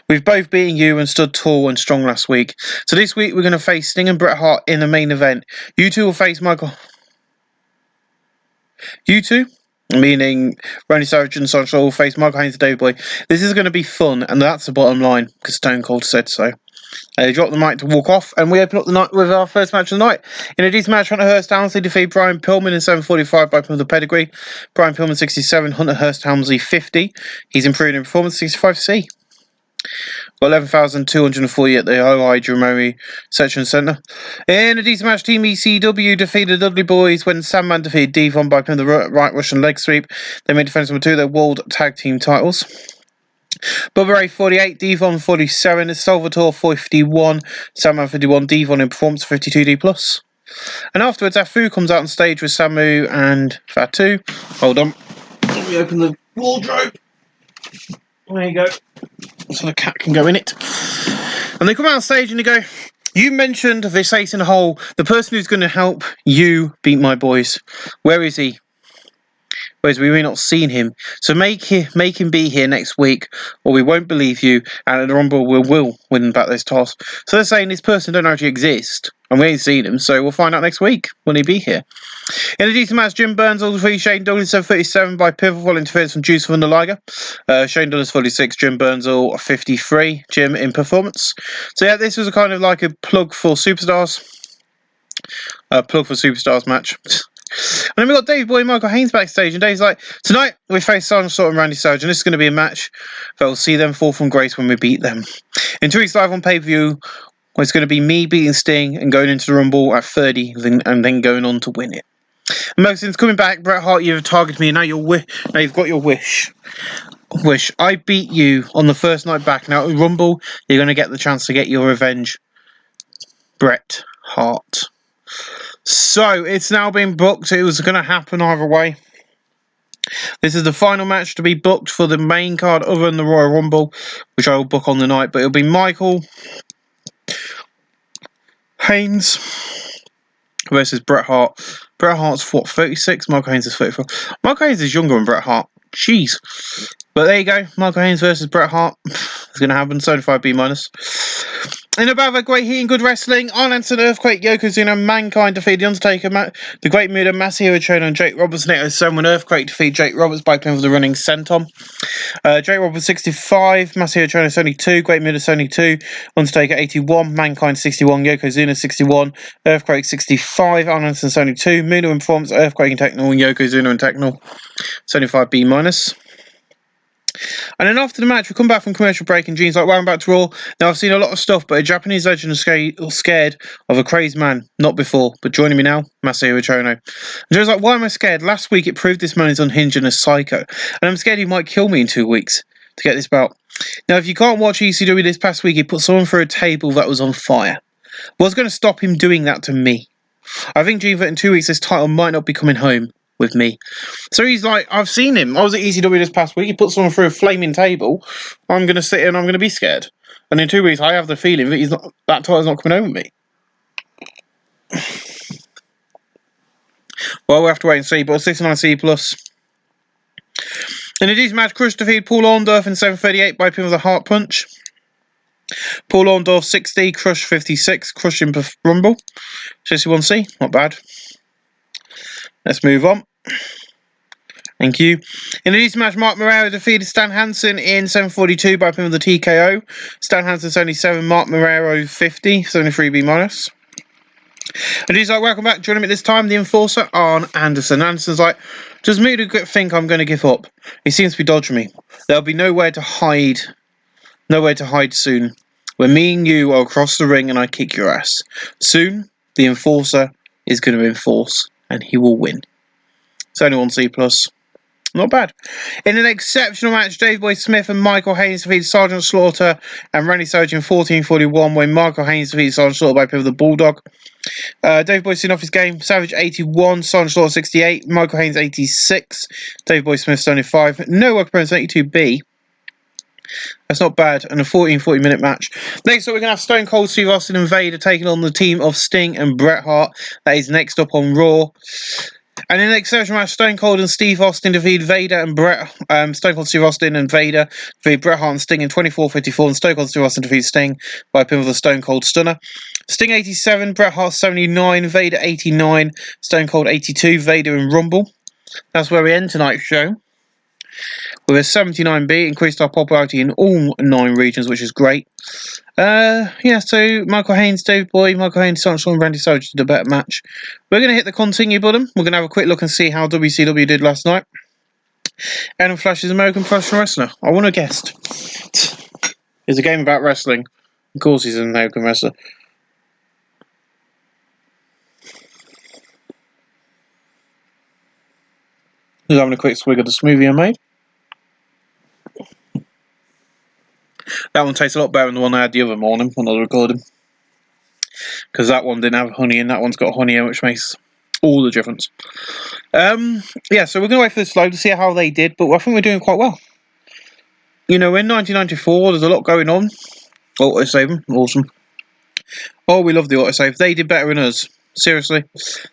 We've both beaten you and stood tall and strong last week. So this week we're going to face Sting and Bret Hart in the main event. You two will face Michael. You two, meaning Randy Savage and Sancho, will face Michael Haynes and Dave Boy. This is going to be fun, and that's the bottom line because Stone Cold said so. They drop the mic to walk off, and we open up the night with our first match of the night. In a decent match, Hunter Hearst Helmsley defeated Brian Pillman in 7:45 by pin of the pedigree. Brian Pillman 67, Hunter Hearst Helmsley 50. He's improved in performance 65C. Got 11,240 at the OI Drumari Section Centre. In a decent match, Team ECW defeated the Dudley Boys when Sandman defeated Devon by pin the right Russian leg sweep. They made defense number 2 their World Tag Team titles. Bubba Ray 48, Devon 47, Salvatore 51, Sandman 51, Devon in performance 52D+. And afterwards, Afu comes out on stage with Samu and Fatu. Hold on. Let me open the wardrobe. There you go. So the cat can go in it. And they come out on stage and they go, you mentioned this ace in the hole, the person who's going to help you beat my boys. Where is he? Whereas we've not seen him. So make him be here next week, or we won't believe you, and at the Rumble we will win back those tasks. So they're saying this person don't actually exist, and we ain't seen him, so we'll find out next week when he be here. In a decent match, Jim Burns all defeated Shane Douglas 737 by pivotal interference from Juice from the Liger. Shane Douglas 46, Jim Burns all 53, Jim in performance. So yeah, this was a kind of like a plug for Superstars. Match. And then we got Dave Boy and Michael Haynes backstage, and Dave's like, tonight we face Sergeant Slaughter and Randy Savage, and this is going to be a match that will see them fall from grace when we beat them. In 2 weeks live on pay-per-view, it's going to be me beating Sting and going into the Rumble at 30 and then going on to win it. And Moxon's coming back. Bret Hart, you've targeted me, now you've got your wish. I beat you on the first night back. Now at Rumble, you're going to get the chance to get your revenge. Bret Hart. So, it's now been booked. It was going to happen either way. This is the final match to be booked for the main card other than the Royal Rumble, which I will book on the night. But it'll be Michael Haynes versus Bret Hart. Bret Hart's, what, 36? Michael Haynes is 34. Michael Haynes is younger than Bret Hart. Jeez. But there you go. Michael Haynes versus Bret Hart. It's going to happen. 75B-. In a battle of great heat and good wrestling, Arn Anderson, Earthquake, Yokozuna, and Mankind defeated The Undertaker, The Great Muta, Masahiro Chono, and Jake Roberts. 807 when Earthquake defeated Jake Roberts by pin for the running senton. Jake Roberts 65, Masahiro Chono 72, Great Muta 72, Undertaker 81, Mankind 61, Yokozuna 61, Earthquake 65, Arn Anderson 72, Muta in performance, Earthquake and Technical, and Yokozuna and Technical 75B-. And then after the match, we come back from commercial break, and Gene's like, well, I'm back to Raw. Now, I've seen a lot of stuff, but a Japanese legend is scared of a crazed man. Not before, but joining me now, Masahiro Chono. And Joe's like, why am I scared? Last week, it proved this man is unhinged and a psycho. And I'm scared he might kill me in 2 weeks to get this belt. Now, if you can't watch ECW this past week, he put someone through a table that was on fire. What's going to stop him doing that to me? I think, Gene, that in 2 weeks, this title might not be coming home with me. So he's like, I've seen him. I was at ECW this past week. He put someone through a flaming table. I'm going to sit here and I'm going to be scared. And in 2 weeks, I have the feeling that that title's not coming home with me. Well, we'll have to wait and see. But 69C+. In a decent match, Crush defeated Paul Orndorff in 738 by pin with a heart punch. Paul Orndorff 60, Crush 56, Crush in Rumble. 61C, not bad. Let's move on. Thank you. In a decent match, Mark Morero defeated Stan Hansen in 742 by pin with the TKO. Stan Hansen 77, Mark Morero 50, 73B-. And he's like, welcome back. Joining me this time, the Enforcer, Arn Anderson. Anderson's like, does Muta think I'm going to give up? He seems to be dodging me. There'll be nowhere to hide soon. When me and you are across the ring and I kick your ass. Soon, the Enforcer is going to enforce. And he will win. 71C+. Not bad. In an exceptional match, Dave Boy Smith and Michael Haynes defeated Sergeant Slaughter and Randy Savage in 1441 when Michael Haynes defeated Sergeant Slaughter by pin with the Bulldog. Dave Boy seen off his game. Savage 81, Sergeant Slaughter 68, Michael Haynes 86, Dave Boy Smith 75. No work opponents 82B. That's not bad. And a 40-minute match. Next up, we're going to have Stone Cold Steve Austin and Vader taking on the team of Sting and Bret Hart. That is next up on Raw. And in the exceptional match, Stone Cold and Steve Austin defeated Vader and Bret. Stone Cold Steve Austin and Vader defeated Bret Hart and Sting in 24-54. And Stone Cold Steve Austin defeated Sting by a pin with a Stone Cold Stunner. Sting 87, Bret Hart 79, Vader 89, Stone Cold 82, Vader in Rumble. That's where we end tonight's show. With a 79B, increased our popularity in all 9 regions, which is great. Yeah, so Michael Haynes, Dave Boy, Michael Haynes, Sancho and Randy Savage did a better match. We're going to hit the continue button. We're going to have a quick look and see how WCW did last night. Adam Flash is American Professional Wrestler. I want a guest. It's a game about wrestling. Of course he's an American wrestler. Just having a quick swig of the smoothie I made. That one tastes a lot better than the one I had the other morning when I was recording. Because that one didn't have honey and that one's got honey in, which makes all the difference. Yeah, so we're going to wait for this load to see how they did, but I think we're doing quite well. You know, in 1994, there's a lot going on. Autosave, awesome. Oh, we love the autosave. They did better than us. Seriously.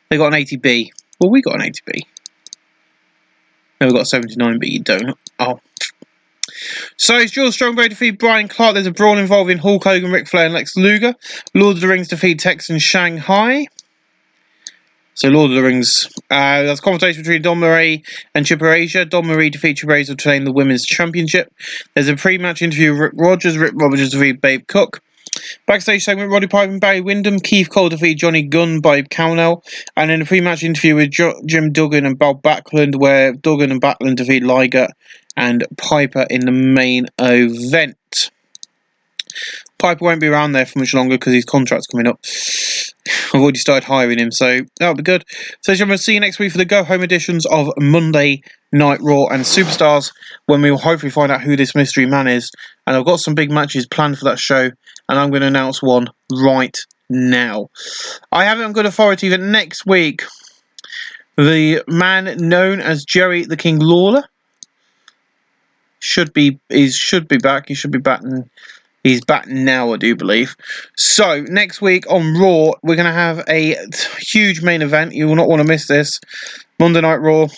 They got an 80B. Well, we got an 80B. No, we got a 79B, you don't. Oh. So it's George Strongbow defeat Brian Clark. There's a brawl involving Hulk Hogan, Ric Flair and Lex Luger. Lord of the Rings defeat Texan Shanghai. So Lord of the Rings. There's a confrontation between Don Marie and Chipper Asia. Don Marie defeats Chipper Asia to obtain the Women's Championship. There's a pre-match interview with Rick Rogers. Rick Rogers defeat Babe Cook. Backstage segment, Roddy Piper and Barry Windham. Keith Cole defeat Johnny Gunn by Cownell. And then a pre-match interview with Jim Duggan and Bob Backlund, where Duggan and Backlund defeat Liger and Piper in the main event. Piper won't be around there for much longer because his contract's coming up. I've already started hiring him, so that'll be good. So I'm going to see you next week for the go-home editions of Monday Night Raw and Superstars, when we will hopefully find out who this mystery man is. And I've got some big matches planned for that show, and I'm going to announce one right now. I have it on good authority that next week, the man known as Jerry the King Lawler should be back. He should be back. He's back now, I do believe. So, next week on Raw, we're going to have a huge main event. You will not want to miss this. Monday Night Raw.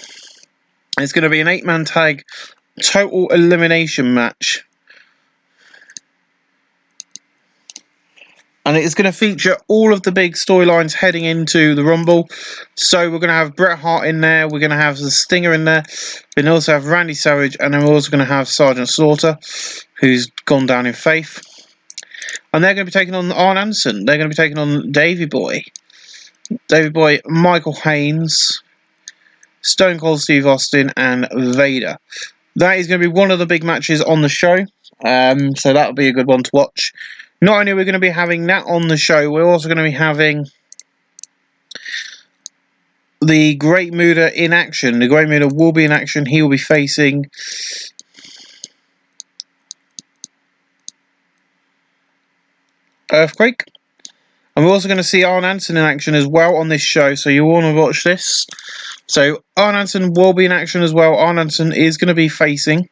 It's going to be an 8-man tag total elimination match. And it's going to feature all of the big storylines heading into the Rumble. So we're going to have Bret Hart in there. We're going to have the Stinger in there. We're going to also have Randy Savage. And then we're also going to have Sergeant Slaughter, who's gone down in faith. And they're going to be taking on Arn Anderson. They're going to be taking on Davey Boy, Michael Haynes, Stone Cold Steve Austin, and Vader. That is going to be one of the big matches on the show. So that'll be a good one to watch. Not only are we going to be having that on the show, we're also going to be having the Great Muta in action. The Great Muta will be in action. He will be facing Earthquake. And we're also going to see Arn Anderson in action as well on this show, so you want to watch this. So Arn Anderson will be in action as well. Arn Anderson is going to be facing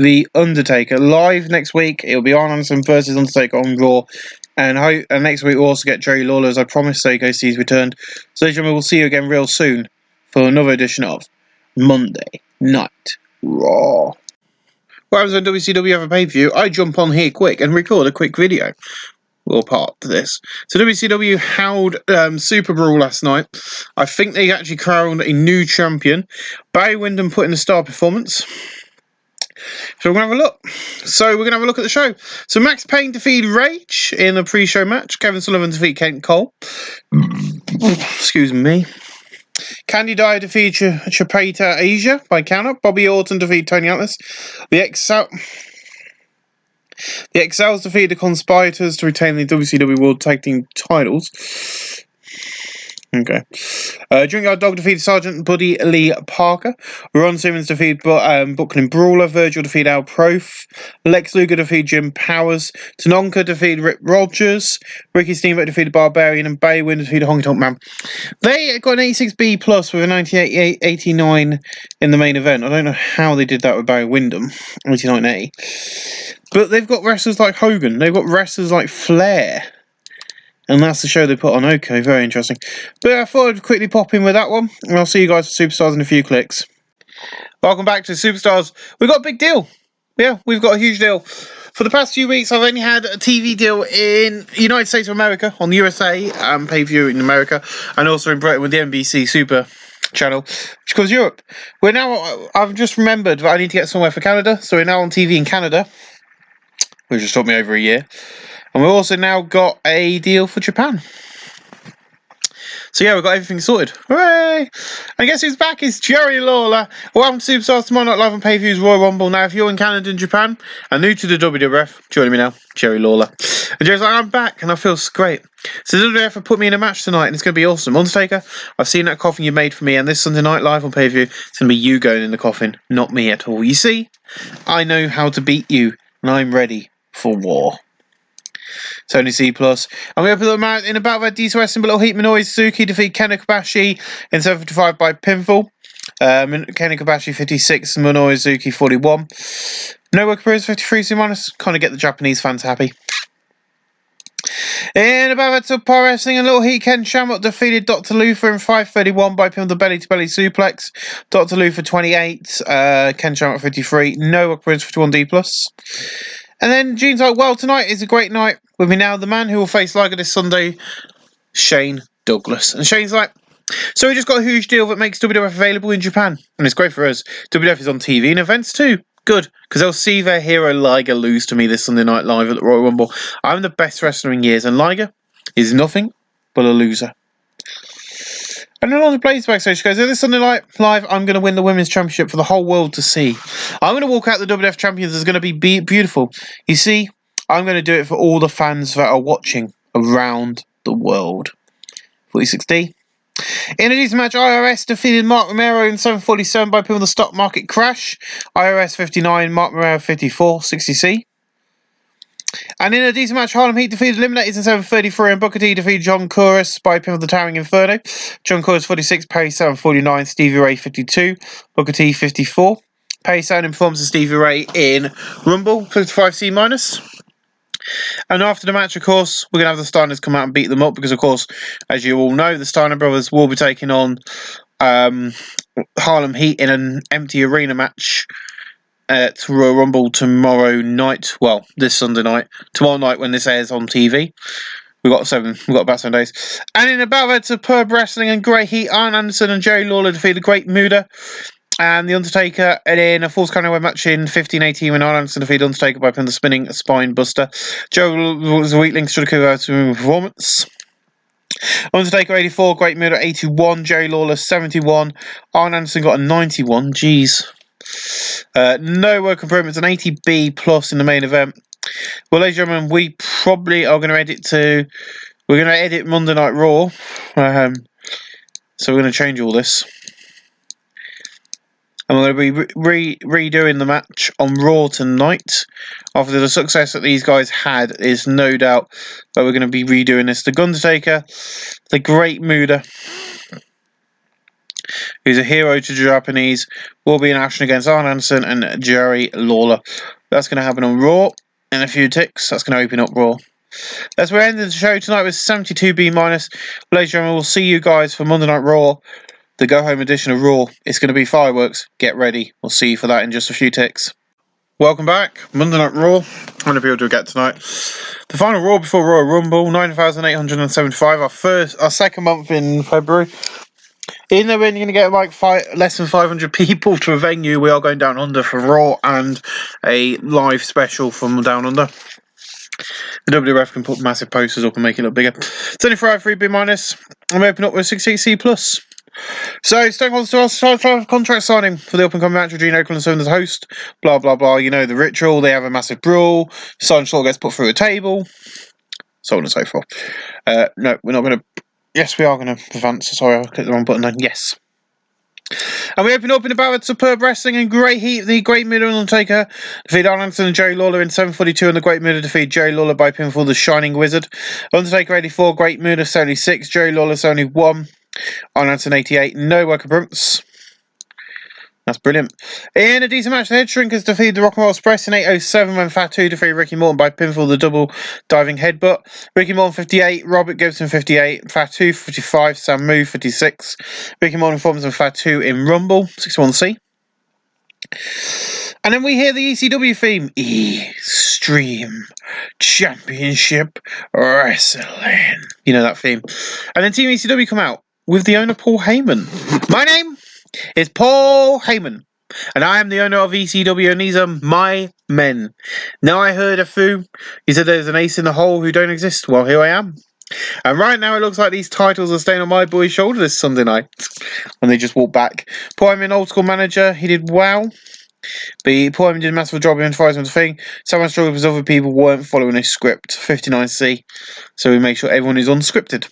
The Undertaker. Live next week, it'll be Arn Anderson versus Undertaker on Raw. And next week we'll also get Jerry Lawler, as I promised, so he's returned. So ladies and gentlemen, we'll see you again real soon for another edition of Monday Night Raw. What happens when WCW have a pay-per-view? I jump on here quick and record a quick video. Or part of this. So WCW held Super Brawl last night. I think they actually crowned a new champion. Barry Windham put in a star performance. So we're going to have a look. So we're going to have a look at the show. So Max Payne defeated Rage in the pre-show match. Kevin Sullivan defeated Kent Cole. Excuse me. Candy Dye defeated Chipeta Asia by counter. Bobby Orton defeated Tony Atlas. The Excels defeated the Conspirators to retain the WCW World Tag Team titles. Okay. Junkyard Dog defeated Sergeant Buddy Lee Parker. Ron Simmons defeated Brooklyn Brawler. Virgil defeated Al Prof. Lex Luger defeated Jim Powers. Tononka defeated Rick Rogers. Ricky Steamboat defeated Barbarian. And Bay Wind defeated Honky Tonk Man. They got an 86B plus with a 98-89 in the main event. I don't know how they did that with Barry Windham. 89A. But they've got wrestlers like Hogan. They've got wrestlers like Flair. And that's the show they put on. Okay, very interesting. But I thought I'd quickly pop in with that one. And I'll see you guys for Superstars in a few clicks. Welcome back to Superstars. We've got a big deal. Yeah, we've got a huge deal. For the past few weeks, I've only had a TV deal in the United States of America, on the USA, pay-per-view in America, and also in Britain with the NBC Super channel, which covers Europe. I've just remembered that I need to get somewhere for Canada, so we're now on TV in Canada, which just took me over a year. And we've also now got a deal for Japan. So yeah, we've got everything sorted. Hooray! And guess who's back? It's Jerry Lawler. Welcome to Superstars tomorrow night live on pay-per-view's Royal Rumble. Now, if you're in Canada and Japan and new to the WWF, joining me now, Jerry Lawler. And Jerry's like, I'm back and I feel great. So the WWF have put me in a match tonight and it's going to be awesome. Undertaker, I've seen that coffin you made for me, and this Sunday night live on pay-per-view, it's going to be you going in the coffin, not me at all. You see, I know how to beat you and I'm ready for war. Tony C+. And we open the match in a battle where Diesel Wrestling, Little Heat Minoru Suzuki defeat Kenny Kobashi in 7:55 by pinfall. Kenny Kobashi 56, Minoru Suzuki 41. No work appearance 53, so minus. Kind of get the Japanese fans happy. In a battle of Pro Wrestling, and Little Heat Ken Shamrock defeated Dr. Luther in 5:31 by pinfall the belly-to-belly suplex. Dr. Luther 28, Ken Shamrock 53. No work appearance 51D+. And then Gene's like, well, tonight is a great night with me now. The man who will face Liger this Sunday, Shane Douglas. And Shane's like, so we just got a huge deal that makes WWF available in Japan. And it's great for us. WWF is on TV and events too. Good, because they'll see their hero Liger lose to me this Sunday night live at the Royal Rumble. I'm the best wrestler in years, and Liger is nothing but a loser. And then on the place backstage, she goes, this Sunday night live, I'm going to win the Women's Championship for the whole world to see. I'm going to walk out the WWF Champions. It's going to be beautiful. You see, I'm going to do it for all the fans that are watching around the world. 46D. In a decent match, IRS defeated Mark Romero in 7:47 by pinfall the stock market crash. IRS 59, Mark Romero 54, 60C. And in a decent match, Harlem Heat defeated Eliminators in 7:33, and Booker T defeated John Corus by pinfall the Towering Inferno. John Corus 46, Perry 7:49, Stevie Ray 52, Booker T 54. Perry Sound performance of Stevie Ray in Rumble 55C minus. And after the match, of course, we're going to have the Steiners come out and beat them up because, of course, as you all know, the Steiner brothers will be taking on Harlem Heat in an empty arena match at Royal Rumble tomorrow night. Well, this Sunday night. Tomorrow night when this airs on TV. We've got about 7 days. And in a battle of superb wrestling and great heat, Arn Anderson and Jerry Lawler defeated Great Muda and The Undertaker in a Falls Count Anywhere match in 15-18 when Arn Anderson defeated Undertaker by putting the spinning spine buster. Joe was a weak link to the performance. Undertaker 84, Great Muda 81, Jerry Lawler 71, Arn Anderson got a 91. Jeez. No work improvements, an 80B plus in the main event. Well, ladies and gentlemen, we probably are going to edit Monday Night Raw. So we're going to change all this. And we're going to be redoing the match on Raw tonight. After the success that these guys had, is no doubt that we're going to be redoing this. The Undertaker, the Great Muda, who's a hero to the Japanese, will be in action against Arn Anderson and Jerry Lawler. That's going to happen on Raw in a few ticks. That's going to open up Raw. That's where we're ending the show tonight with 72B minus. Ladies and gentlemen, we'll see you guys for Monday Night Raw, the go-home edition of Raw. It's going to be fireworks. Get ready. We'll see you for that in just a few ticks. Welcome back. Monday Night Raw. How many people do we get tonight? The final Raw before Royal Rumble, 9,875. Our second month in February. Even though we're only going to get like less than 500 people to a venue, we are going down under for Raw and a live special from Down Under. The WWF can put massive posters up and make it look bigger. It's only 3B minus. I'm opening up with 68C plus. So, Stone Cold Stars contract signing for the up-and-coming match with Gene Okerlund serving as a host. Blah, blah, blah. You know the ritual. They have a massive brawl. Sergeant Slaughter gets put through a table. So on and so forth. No, we're not going to... Yes, we are going to advance. Sorry, I clicked the wrong button then. Yes. And we open up in a battle with superb wrestling and great heat. The Great Muda and Undertaker defeat Arn Anderson and Jerry Lawler in 7:42, and the Great Muda defeat Jerry Lawler by pinfall the Shining Wizard. Undertaker 84, Great Muda 76, Jerry Lawler 71, Arn Anderson 88. No work appearance. That's brilliant. In a decent match, the Head Shrinkers defeated the Rock and Roll Express in 8:07 when Fatu defeated Ricky Morton by pinfall the double diving headbutt. Ricky Morton 58, Robert Gibson 58, Fatu 55, Samu 56. Ricky Morton forms and Fatu in Rumble 61C. And then we hear the ECW theme. Extreme Championship Wrestling. You know that theme. And then Team ECW come out with the owner Paul Heyman. My name is Paul Heyman, and I am the owner of ECW, and these are my men. Now I heard a few. He said there's an ace in the hole who don't exist. Well, here I am. And right now it looks like these titles are staying on my boy's shoulder this Sunday night. And they just walk back. Paul Heyman, old school manager, he did well. But Paul Heyman did a massive job in the thing. Someone struggled because other people weren't following his script. 59C. So we make sure everyone is unscripted.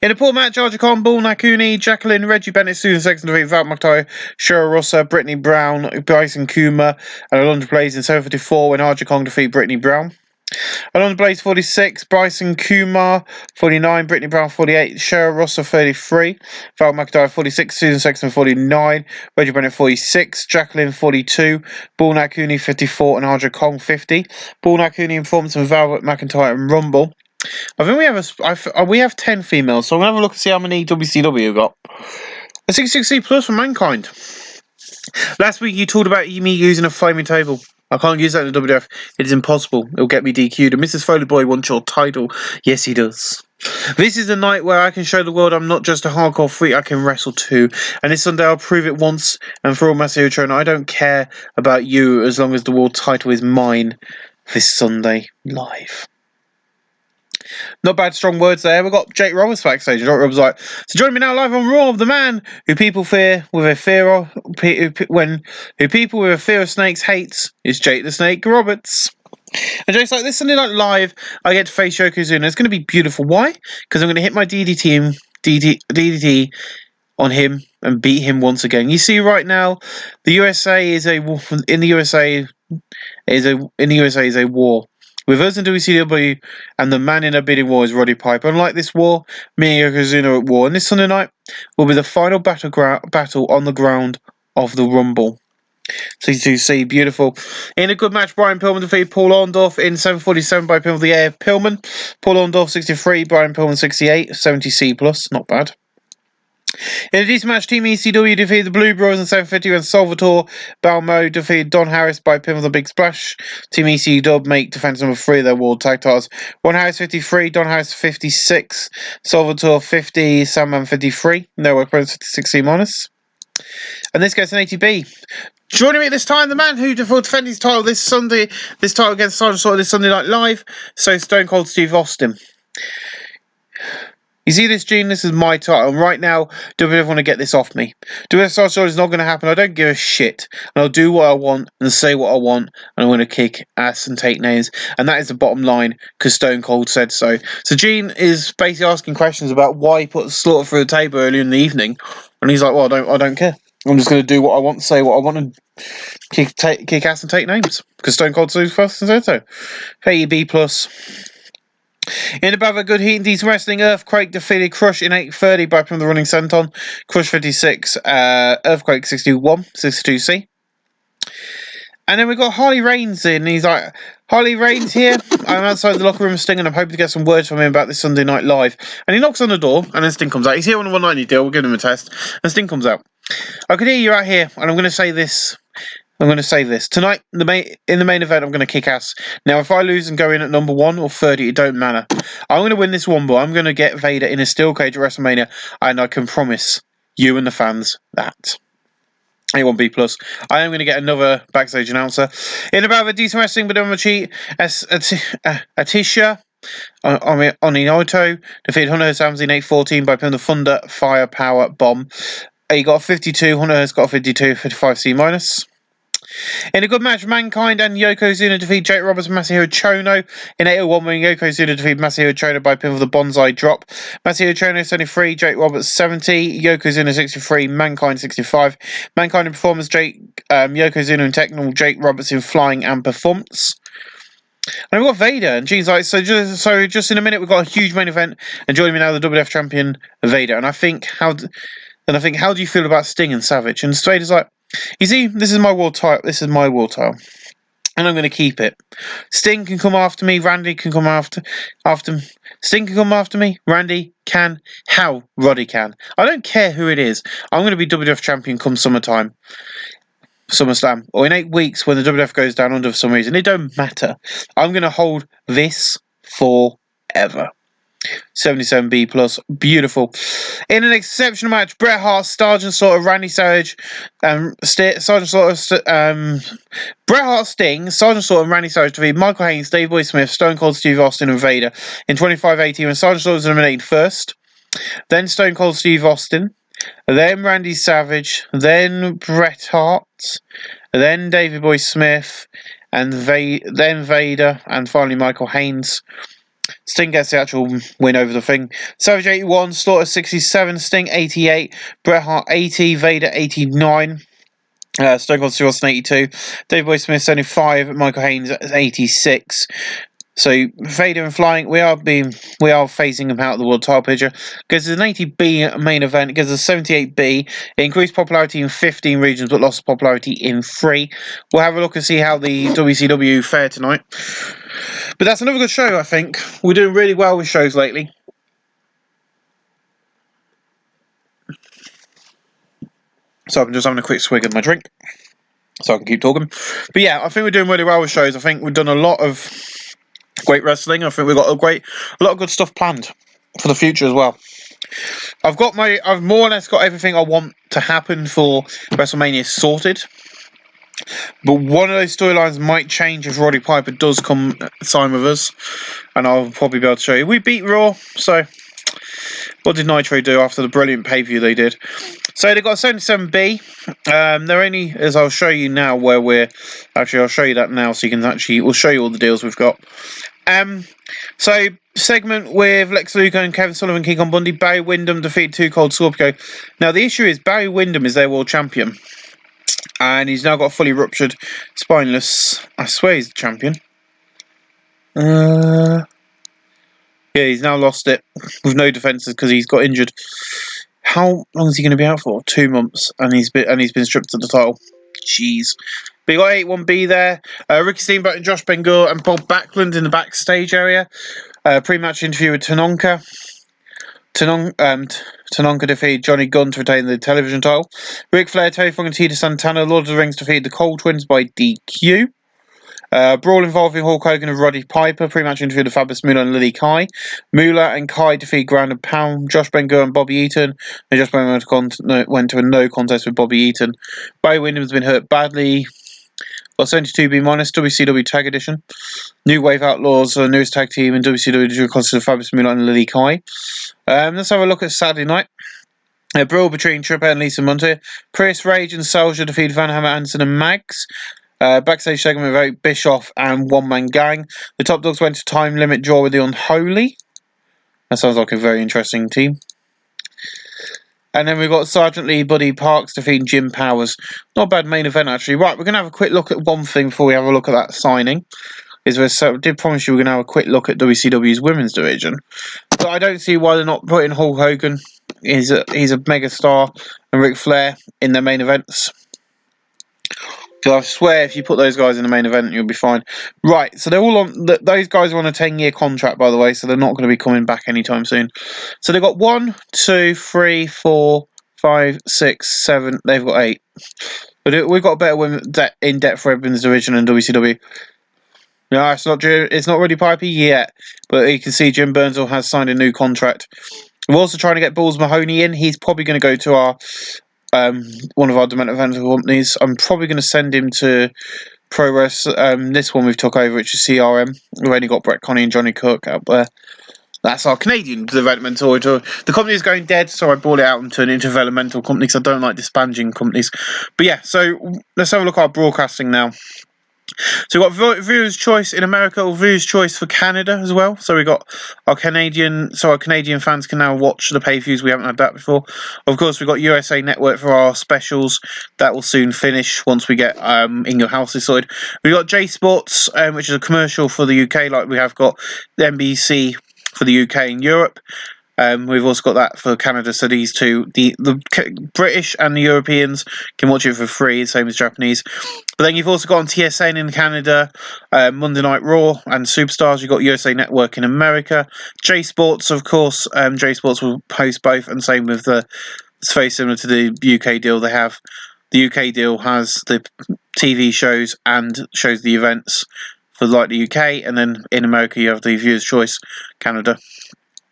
In a poor match, Archer Khan, Bull Nakuni, Jacqueline, Reggie Bennett, Susan Sexton defeat Val McIntyre, Cheryl Russa, Brittany Brown, Bryson Kuma, and Alondra Blaze in 7:54 when Archer Khan defeat Brittany Brown. Alondra Blaze 46, Bryson Kumar 49, Brittany Brown 48, Cheryl Russa 33, Val McIntyre 46, Susan Sexton 49, Reggie Bennett 46, Jacqueline 42, Bull Nakuni 54, and Archer Kong 50. Bull Nakuni in performance and Val McIntyre and Rumble. I think we have 10 females, so I'm going to have a look and see how many WCW got. A 66C plus for Mankind. Last week you talked about me using a flaming table. I can't use that in the WWF. It is impossible. It'll get me DQ'd. And Mrs. Foley Boy wants your title. Yes, he does. This is the night where I can show the world I'm not just a hardcore freak, I can wrestle too. And this Sunday I'll prove it once and for all, Masayo Chono. I don't care about you as long as the world title is mine this Sunday live. Not bad, strong words there. We've got Jake Roberts backstage. Jake Roberts like, so join me now live on Raw, the man who people fear with a fear of who people with a fear of snakes hates is Jake the Snake Roberts. And Jake's like, this Sunday night live, I get to face Yokozuna. It's going to be beautiful. Why? Because I'm going to hit my DDT on him and beat him once again. You see, right now, the USA is a war. With us and WCW, and the man in a bidding war is Roddy Piper. Unlike this war, me and Yokozuna are at war. And this Sunday night will be the final battle on the ground of the Rumble. So you see, beautiful. In a good match, Brian Pillman defeated Paul Orndorff in 7:47 by pinfall of the air. Pillman. Paul Orndorff 63, Brian Pillman 68, 70C plus, not bad. In a decent match, Team ECW defeated the Blue Bros in 7:50 when Salvatore Balmo defeated Don Harris by pin with a big splash. Team ECW make defense number 3 of their World Tag Titles. Ron Harris 53, Don Harris 56, Salvatore 50, Sandman 53. No work points 56C minus. And this goes an 80B. Joining me at this time, the man who will defend his title this title against Sergeant Slaughter this Sunday Night Live. So Stone Cold Steve Austin. You see this, Gene? This is my title. And right now, WWF want to get this off me. WWF Sergeant Slaughter is not going to happen. I don't give a shit. And I'll do what I want and say what I want. And I'm going to kick ass and take names. And that is the bottom line, because Stone Cold said so. So Gene is basically asking questions about why he put Slaughter through the table earlier in the evening. And he's like, well, I don't care. I'm just going to do what I want, say what I want, and kick ass and take names. Because Stone Cold said first and said so. B plus. In about a good heat and decent wrestling, Earthquake defeated Crush in 8:30 by from the running senton. Crush 56, Earthquake 61, 62C. And then we got Harley Rains in. He's like, Harley Rains here. I'm outside the locker room Sting, and I'm hoping to get some words from him about this Sunday Night Live. And he knocks on the door, and then Sting comes out. He's here on a 190 deal. We'll give him a test. And Sting comes out. I can hear you out here, and I'm going to say this. Tonight, in the main event, I'm going to kick ass. Now, if I lose and go in at number 1 or 30, it don't matter. I'm going to win this one, but I'm going to get Vader in a steel cage at WrestleMania, and I can promise you and the fans that. A1B plus. I am going to get another backstage announcer. In about a decent wrestling, but I'm going to cheat. Atisha Oninoto defeated Hunter Sam's in 8:14 by putting the Thunder Firepower Bomb. He got a 52. Hunter has got a 52, 55C minus. In a good match, Mankind and Yokozuna defeat Jake Roberts and Masahiro Chono in 8:01 when Yokozuna defeated Masahiro Chono by pin with the Bonsai Drop. Masahiro Chono 73, Jake Roberts 70, Yokozuna 63, Mankind 65. Mankind in performance, Yokozuna in technical, Jake Roberts in flying and performance. And we've got Vader, and Gene's like, so just in a minute, we've got a huge main event, and joining me now, the WWF champion, Vader. And I think, how do you feel about Sting and Savage? And Vader's like, you see, this is my world title. And I'm going to keep it. Sting can come after me. Randy can come after Sting can come after me. Randy can. How Roddy can. I don't care who it is. I'm going to be WWF champion come summertime. SummerSlam. Or in 8 weeks when the WWF goes down under for some reason. It don't matter. I'm going to hold this forever. 77B plus, beautiful. In an exceptional match, Bret Hart, Sergeant Slaughter, Randy Savage, Sergeant Slaughter, Bret Hart, Sting, Sergeant Slaughter, and Randy Savage defeated Michael Haynes, Davey Boy Smith, Stone Cold Steve Austin, and Vader in 25-18 when Sergeant Slaughter was eliminated first. Then Stone Cold Steve Austin, then Randy Savage, then Bret Hart, then Davey Boy Smith, and then Vader, and finally Michael Haynes. Sting gets the actual win over the thing. Savage 81, Slaughter 67, Sting 88, Bret Hart 80, Vader 89. Stone Cold Steve Austin 82, Davey Boy Smith 75, Michael Haynes 86. So Vader and Flying, we are phasing him out of the world title picture because there's an 80B main event, because there's 78B. It increased popularity in 15 regions but lost popularity in 3. We'll have a look and see how the WCW fare tonight. But that's another good show, I think. We're doing really well with shows lately. So I'm just having a quick swig of my drink so I can keep talking. But yeah, I think we're doing really well with shows. I think we've done a lot of great wrestling. I think we've got a lot of good stuff planned for the future as well. I've more or less got everything I want to happen for WrestleMania sorted. But one of those storylines might change if Roddy Piper does come sign with us, and I'll probably be able to show you. We beat Raw, so what did Nitro do after the brilliant pay-per-view they did? So they got a 77B. They're only, as I'll show you now, where we're actually, I'll show you that now, so you can actually, we'll show you all the deals we've got. So segment with Lex Luger and Kevin Sullivan, King Kong Bundy. Barry Windham defeated Too Cold Scorpio. Now the issue is Barry Windham is their world champion, and he's now got a fully ruptured spineless. I swear he's the champion. Yeah, he's now lost it with no defences because he's got injured. How long is he going to be out for? 2 months, and he's been stripped of the title. Jeez. But you got 81B there. Ricky Steamboat and Josh Ben-Gur and Bob Backlund in the backstage area. Pre-match interview with Tanonka. Tanonka defeated Johnny Gunn to retain the television title. Ric Flair, Terry Funk, and Tito Santana, Lord of the Rings, defeated the Cole Twins by DQ. Brawl involving Hulk Hogan and Roddy Piper. Pre-match interview with Fabulous Moolah and Lily Kai. Moolah and Kai defeat Ground and Pound, Josh Ben-Gur and Bobby Eaton. And Josh Ben-Gur went to a no contest with Bobby Eaton. Barry Windham's been hurt badly. Got 72B minus, WCW Tag Edition. New Wave Outlaws, newest tag team in WCW, consisted of Fabulous Moolah and Lily Kai. Let's have a look at Saturday night. A brawl between Triple and Lisa Monte. Chris, Rage, and Soldier defeated Van Hammer, Anderson, and Mags. Backstage segment with Eric Bischoff and One Man Gang. The Top Dogs went to time limit draw with the Unholy. That sounds like a very interesting team. And then we've got Sergeant Lee, Buddy Parks defeating Jim Powers. Not a bad main event, actually. Right, we're going to have a quick look at one thing before we have a look at that signing. I did promise you we're going to have a quick look at WCW's women's division. But I don't see why they're not putting Hulk Hogan. He's a mega star, and Ric Flair in their main events. Because I swear, if you put those guys in the main event, you'll be fine. Right, so they're all on. Those guys are on a 10-year contract, by the way, so they're not going to be coming back anytime soon. So they've got 1, 2, 3, 4, 5, 6, 7. They've got 8. But we've got better women in depth for women's division in WCW. No, it's not Roddy Piper yet, but you can see Jim Burnsville has signed a new contract. We're also trying to get Balls Mahoney in. He's probably going to go to our one of our developmental companies. I'm probably going to send him to Pro Wrest. This one we've took over, which is CRM. We've only got Brett Connie and Johnny Cook out there. That's our Canadian developmental. The company is going dead, so I brought it out into an interdevelopmental company because I don't like disbanding companies. But yeah, so let's have a look at our broadcasting now. So we've got Viewers' Choice in America, or Viewers' Choice for Canada as well. So we got our Canadian fans can now watch the pay-per-views. We haven't had that before. Of course, we've got USA Network for our specials. That will soon finish once we get In Your House this side. We've got J Sports, which is a commercial for the UK, like we have got the NBC for the UK and Europe. We've also got that for Canada, so these two, the British and the Europeans can watch it for free, same as Japanese. But then you've also got on TSN in Canada, Monday Night Raw and Superstars. You've got USA Network in America. J Sports, of course, J Sports will post both, and same with it's very similar to the UK deal they have. The UK deal has the TV shows and shows the events for like the UK, and then in America you have the Viewers' Choice Canada.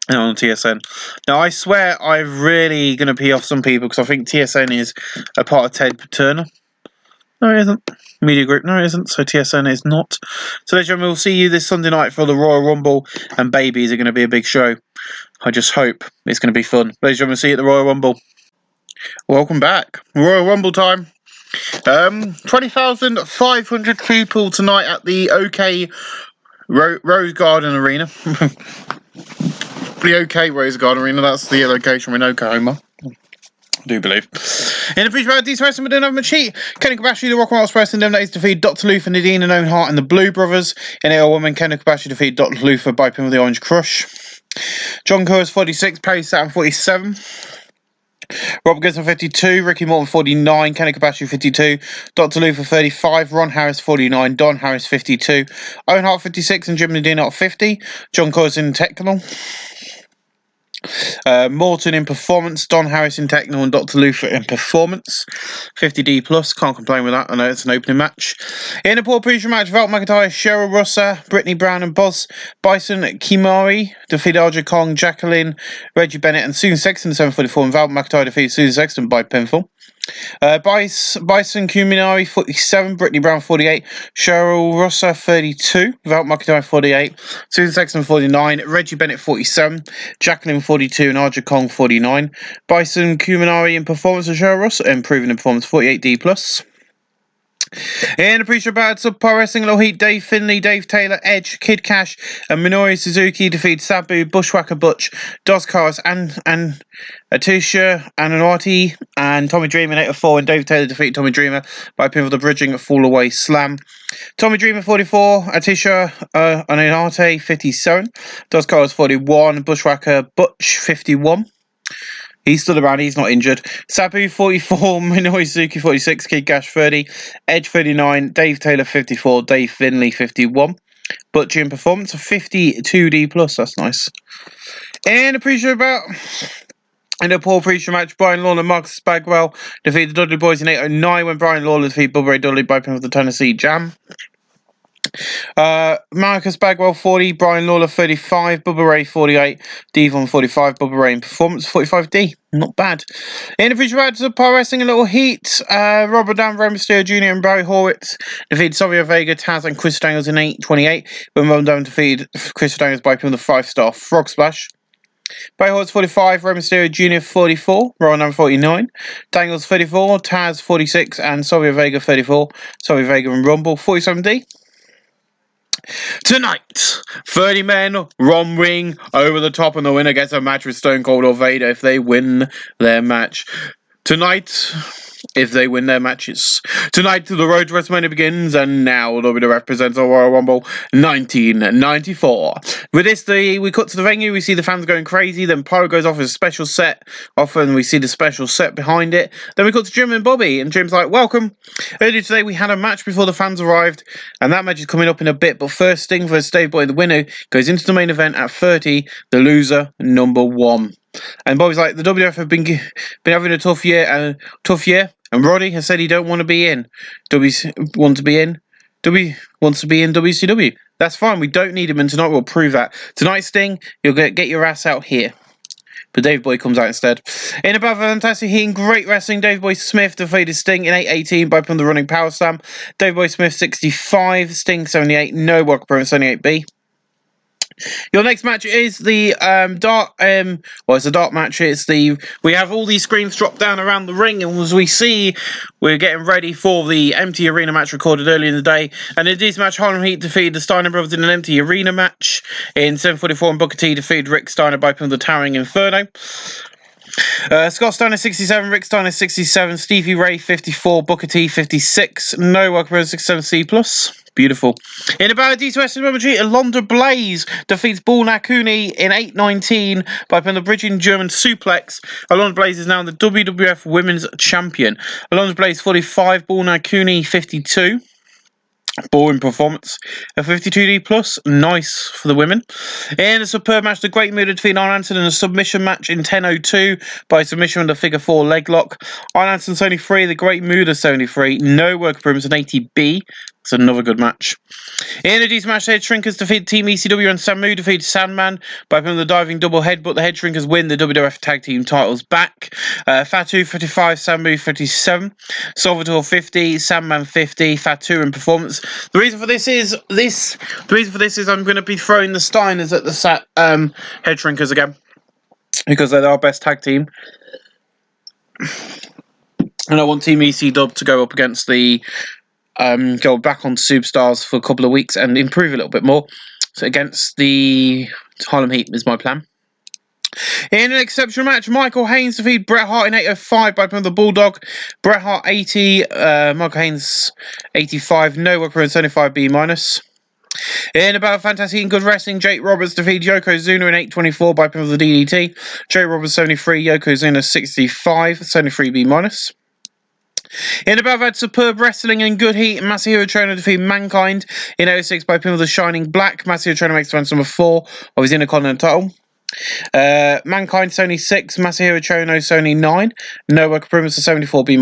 and on TSN. Now, I swear I'm really going to pee off some people because I think TSN is a part of Ted Turner. No, it isn't. Media Group. No, it isn't. So TSN is not. So, ladies and gentlemen, we'll see you this Sunday night for the Royal Rumble, and babies are going to be a big show. I just hope it's going to be fun. Ladies and gentlemen, see you at the Royal Rumble. Welcome back. Royal Rumble time. 20,500 people tonight at the OK Rose Garden Arena. The OK Rose Garden Arena, that's the location in Oklahoma. I do believe. In the future about these wrestling, we don't have much heat. Kenny Kobashi, the Rock and Roll Express, and Days defeat Dr. Luther, Nadine, and Owen Hart, and the Blue Brothers. In a woman, Kenny Kobashi defeat Dr. Luther by pin with the Orange Crush. John Coors 46, Perry Saturn 47. Rob Gibson 52, Ricky Morton 49, Kenny Kobashi 52, Dr. Luther 35, Ron Harris 49, Don Harris 52, Owen Hart 56, and Jim Nadine at 50. John Coors in Technical. Morton in Performance, Don Harris in Technical, and Dr. Luther in Performance. 50D plus, can't complain with that. I know it's an opening match. In a poor pre-show match, Val McIntyre, Cheryl Russa, Brittany Brown, and Bison Kimari defeated Aja Kong, Jacqueline, Reggie Bennett, and Susan Sexton in 744, and Val McIntyre defeated Susan Sexton by pinfall. Bison Kuminari 47, Brittany Brown 48, Cheryl Russa 32, Val McIntyre 48, Susan Sexton 49, Reggie Bennett 47, Jacqueline 42, and Aja Kong 49. Bison Kuminari in Performance and Cheryl Russa improving in Performance 48D plus. In the pre-show battle, Subpar Wrestling, Little Heat, Dave Finlay, Dave Taylor, Edge, Kid Cash, and Minoru Suzuki defeat Sabu, Bushwhacker Butch, Dos Cars, and Atusha, Ananati, and Tommy Dreamer in 804, and Dave Taylor defeat Tommy Dreamer by pin for the bridging fall away slam. Tommy Dreamer 44, Atusha Ananati 57, Dos Cars 41, Bushwhacker Butch 51. He stood around, he's not injured. Sabu 44, Minoru Suzuki 46, Kid Cash 30, Edge 39, Dave Taylor 54, Dave Finlay 51. Butcher in Performance of 52D plus, that's nice. And a pre-show bout. In a poor pre-show match, Brian Lawler and Marcus Bagwell defeated the Dudley Boys in 809 when Brian Lawler defeated Bubba Ray Dudley by pin of the Tennessee Jam. Marcus Bagwell 40, Brian Lawler 35, Bubba Ray 48, Devon 45, Bubba Ray in Performance 45D. Not bad. In the future matches of Power Wrestling, a little heat. Robert Dan, Rey Mysterio Jr. and Barry Horowitz defeated Savio Vega, Taz, and Chris Daniels in 828. When Robert Dan defeated Chris Daniels by pin with the 5-star Frog Splash. Barry Horowitz 45, Rey Mysterio Jr. 44, Rowan number 49, Daniels 34, Taz 46, and Savio Vega 34. Savio Vega in Rumble 47D. Tonight, 30 men, Ron Ring, over the top, and the winner gets a match with Stone Cold or Vader if they win their match. Tonight, if they win their matches. Tonight, the road to WrestleMania begins, and now WWF presents the Royal Rumble 1994. With this, we cut to the venue, we see the fans going crazy, then Pyro goes off with a special set, often we see the special set behind it. Then we cut to Jim and Bobby, and Jim's like, welcome. Earlier today, we had a match before the fans arrived, and that match is coming up in a bit, but first, Sting versus Dave Boy, the winner, goes into the main event at 30, the loser, number 1. And Bobby's like, the WWF have been having a tough year, and Roddy has said he don't want to be in. W wants to be in WCW. That's fine. We don't need him, and tonight we'll prove that. Tonight, Sting, you'll get your ass out here. But Dave Boy comes out instead. In about fantastic heat and great wrestling, Dave Boy Smith defeated Sting in 818 by putting the running power slam. Dave Boy Smith 65, Sting 78, no work appearance 78B. Your next match is the it's a dark match. We have all these screens dropped down around the ring, and as we see, we're getting ready for the empty arena match recorded earlier in the day. And in this match, Harlem Heat defeated the Steiner Brothers in an empty arena match. In 744, and Booker T defeated Rick Steiner by pin of the Towering Inferno. Scott Steiner 67, Rick Steiner 67, Stevie Ray 54, Booker T 56, no work for 67C plus. Beautiful. In about a D2 Western Momentary, Alondra Blaze defeats Bull Nakuni in 819 by pin the bridging German suplex. Alondra Blaze is now the WWF Women's Champion. Alondra Blaze 45, Bull Nakuni 52. Boring performance. A 52D plus, nice for the women. In a superb match, the Great Muta defeated Arn Anderson in a submission match in 10:02 by submission under figure 4 leg lock. Arn Anderson 73, the Great Muta 73, no work improvements, an 80B. It's another good match. In a decent match, the Head Shrinkers defeated Team ECW and Samu defeated Sandman by putting the diving double headbutt. The Head Shrinkers win the WWF Tag Team titles back. Fatu 55, Samu 57, Salvatore 50, Sandman 50, Fatu in performance. The reason for this is I'm going to be throwing the Steiners at the Head Shrinkers again because they're our best tag team, and I want Team ECW to go up against the. Go back on Superstars for a couple of weeks and improve a little bit more. So against the Harlem Heat is my plan. In an exceptional match, Michael Haynes defeated Bret Hart in 8:05 by putting the Bulldog. Bret Hart 80, Michael Haynes 85, no work for 75 B-. In about fantastic and good wrestling, Jake Roberts defeated Yokozuna in 8:24 by putting the DDT. Jake Roberts 73, Yokozuna 65, 73 B-. In above had superb wrestling and good heat, Masahiro Chono defeated Mankind in 06 by pin of the Shining Black. Masahiro Chono makes defense number 4 of his Intercontinental title. Mankind Sony 6, Masahiro Chono Sony 9. No work improvements to 74 B-.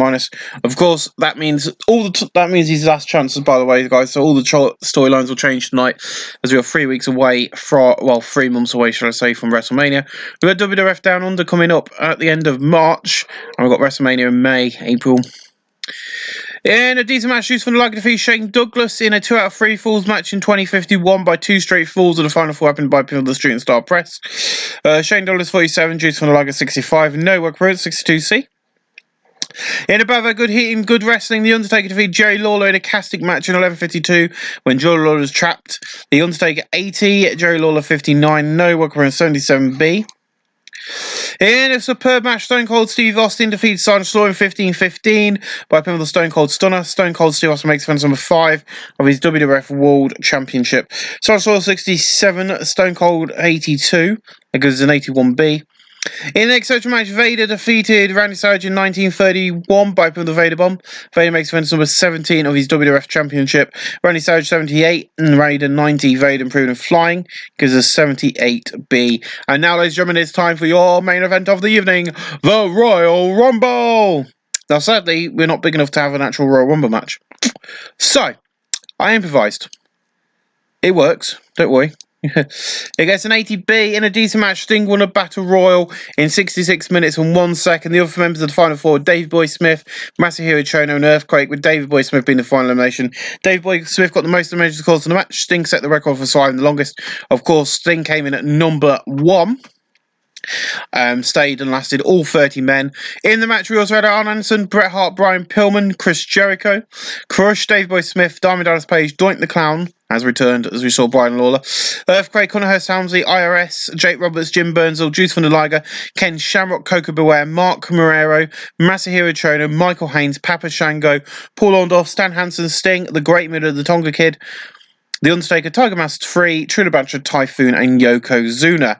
Of course, that means his last chances, by the way, guys. So all the storylines will change tonight as we are 3 weeks away from, 3 months away, should I say, from WrestleMania. We've got WWF Down Under coming up at the end of March, and we've got WrestleMania in May, April. In a decent match, Juice from the Liger defeated Shane Douglas in a 2 out of 3 falls match in 2051 by 2 straight falls, and the final 4 happened by pin of the Street and Star Press. Shane Douglas 47, Juice from the Liger 65, no work for it, 62C. In above a good heat and good wrestling, The Undertaker defeated Jerry Lawler in a casting match in 11:52 when Jerry Lawler was trapped. The Undertaker 80, Jerry Lawler 59, no work for 77B. In a superb match, Stone Cold Steve Austin defeated Sergeant Slaughter in 15:15 by pin of the Stone Cold Stunner. Stone Cold Steve Austin makes defense number 5 of his WWF World Championship. Sergeant Slaughter 67, Stone Cold 82, because it's an 81B. In the next exceptional match, Vader defeated Randy Savage in 1931 by pin of the Vader Bomb. Vader makes defense number 17 of his WWF Championship. Randy Savage 78 and Vader 90. Vader improved in flying because of 78B. And now, ladies and gentlemen, it's time for your main event of the evening, the Royal Rumble. Now, sadly, we're not big enough to have an actual Royal Rumble match. So, I improvised. It works, don't worry. It gets an 80B in a decent match. Sting won a Battle Royal in 66 minutes and 1 second. The other members of the Final Four, Davey Boy Smith, Masahiro Chono, and Earthquake, with Davey Boy Smith being the final elimination. Davey Boy Smith got the most eliminations calls in the match. Sting set the record for surviving the longest. Of course, Sting came in at number 1. Stayed and lasted all 30 men. In the match, we also had Arn Anderson, Bret Hart, Brian Pillman, Chris Jericho, Crush, Davey Boy Smith, Diamond Dallas Page, Doink the Clown has returned, as we saw Brian Lawler, Earthquake, Connor Hurst Helmsley, IRS, Jake Roberts, Jim Burnsville, Juice from the Liger, Ken Shamrock, Coco Beware, Mark Marrero, Masahiro Chono, Michael Haynes, Papa Shango, Paul Orndorff, Stan Hansen, Sting, The Great Muta, The Tonga Kid, The Undertaker, Tiger Mask 3, Trina Bancher, Typhoon, and Yokozuna.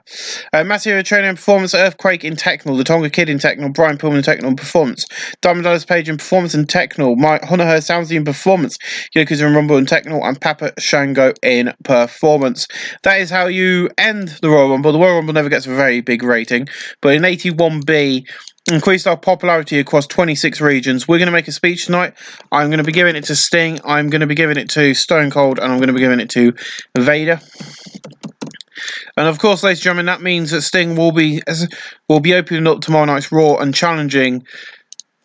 Masahiro Chono in performance, Earthquake in Technical, The Tonga Kid in Technical, Brian Pillman in Technical in performance, Diamond Dallas Page in performance and Technical, Hunter Hurst Helmsley in performance, Yokozuna and Rumble in Technical, and Papa Shango in performance. That is how you end the Royal Rumble. The Royal Rumble never gets a very big rating, but in 81B, increased our popularity across 26 regions. We're going to make a speech tonight. I'm going to be giving it to Sting, I'm going to be giving it to Stone Cold, and I'm going to be giving it to Vader. And of course, ladies and gentlemen, that means that Sting will be opening up tomorrow night's Raw and challenging.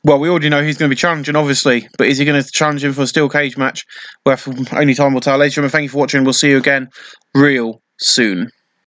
Well, we already know he's going to be challenging, obviously, but is he going to challenge him for a steel cage match? Well, only time will tell. Ladies and gentlemen, thank you for watching. We'll see you again real soon.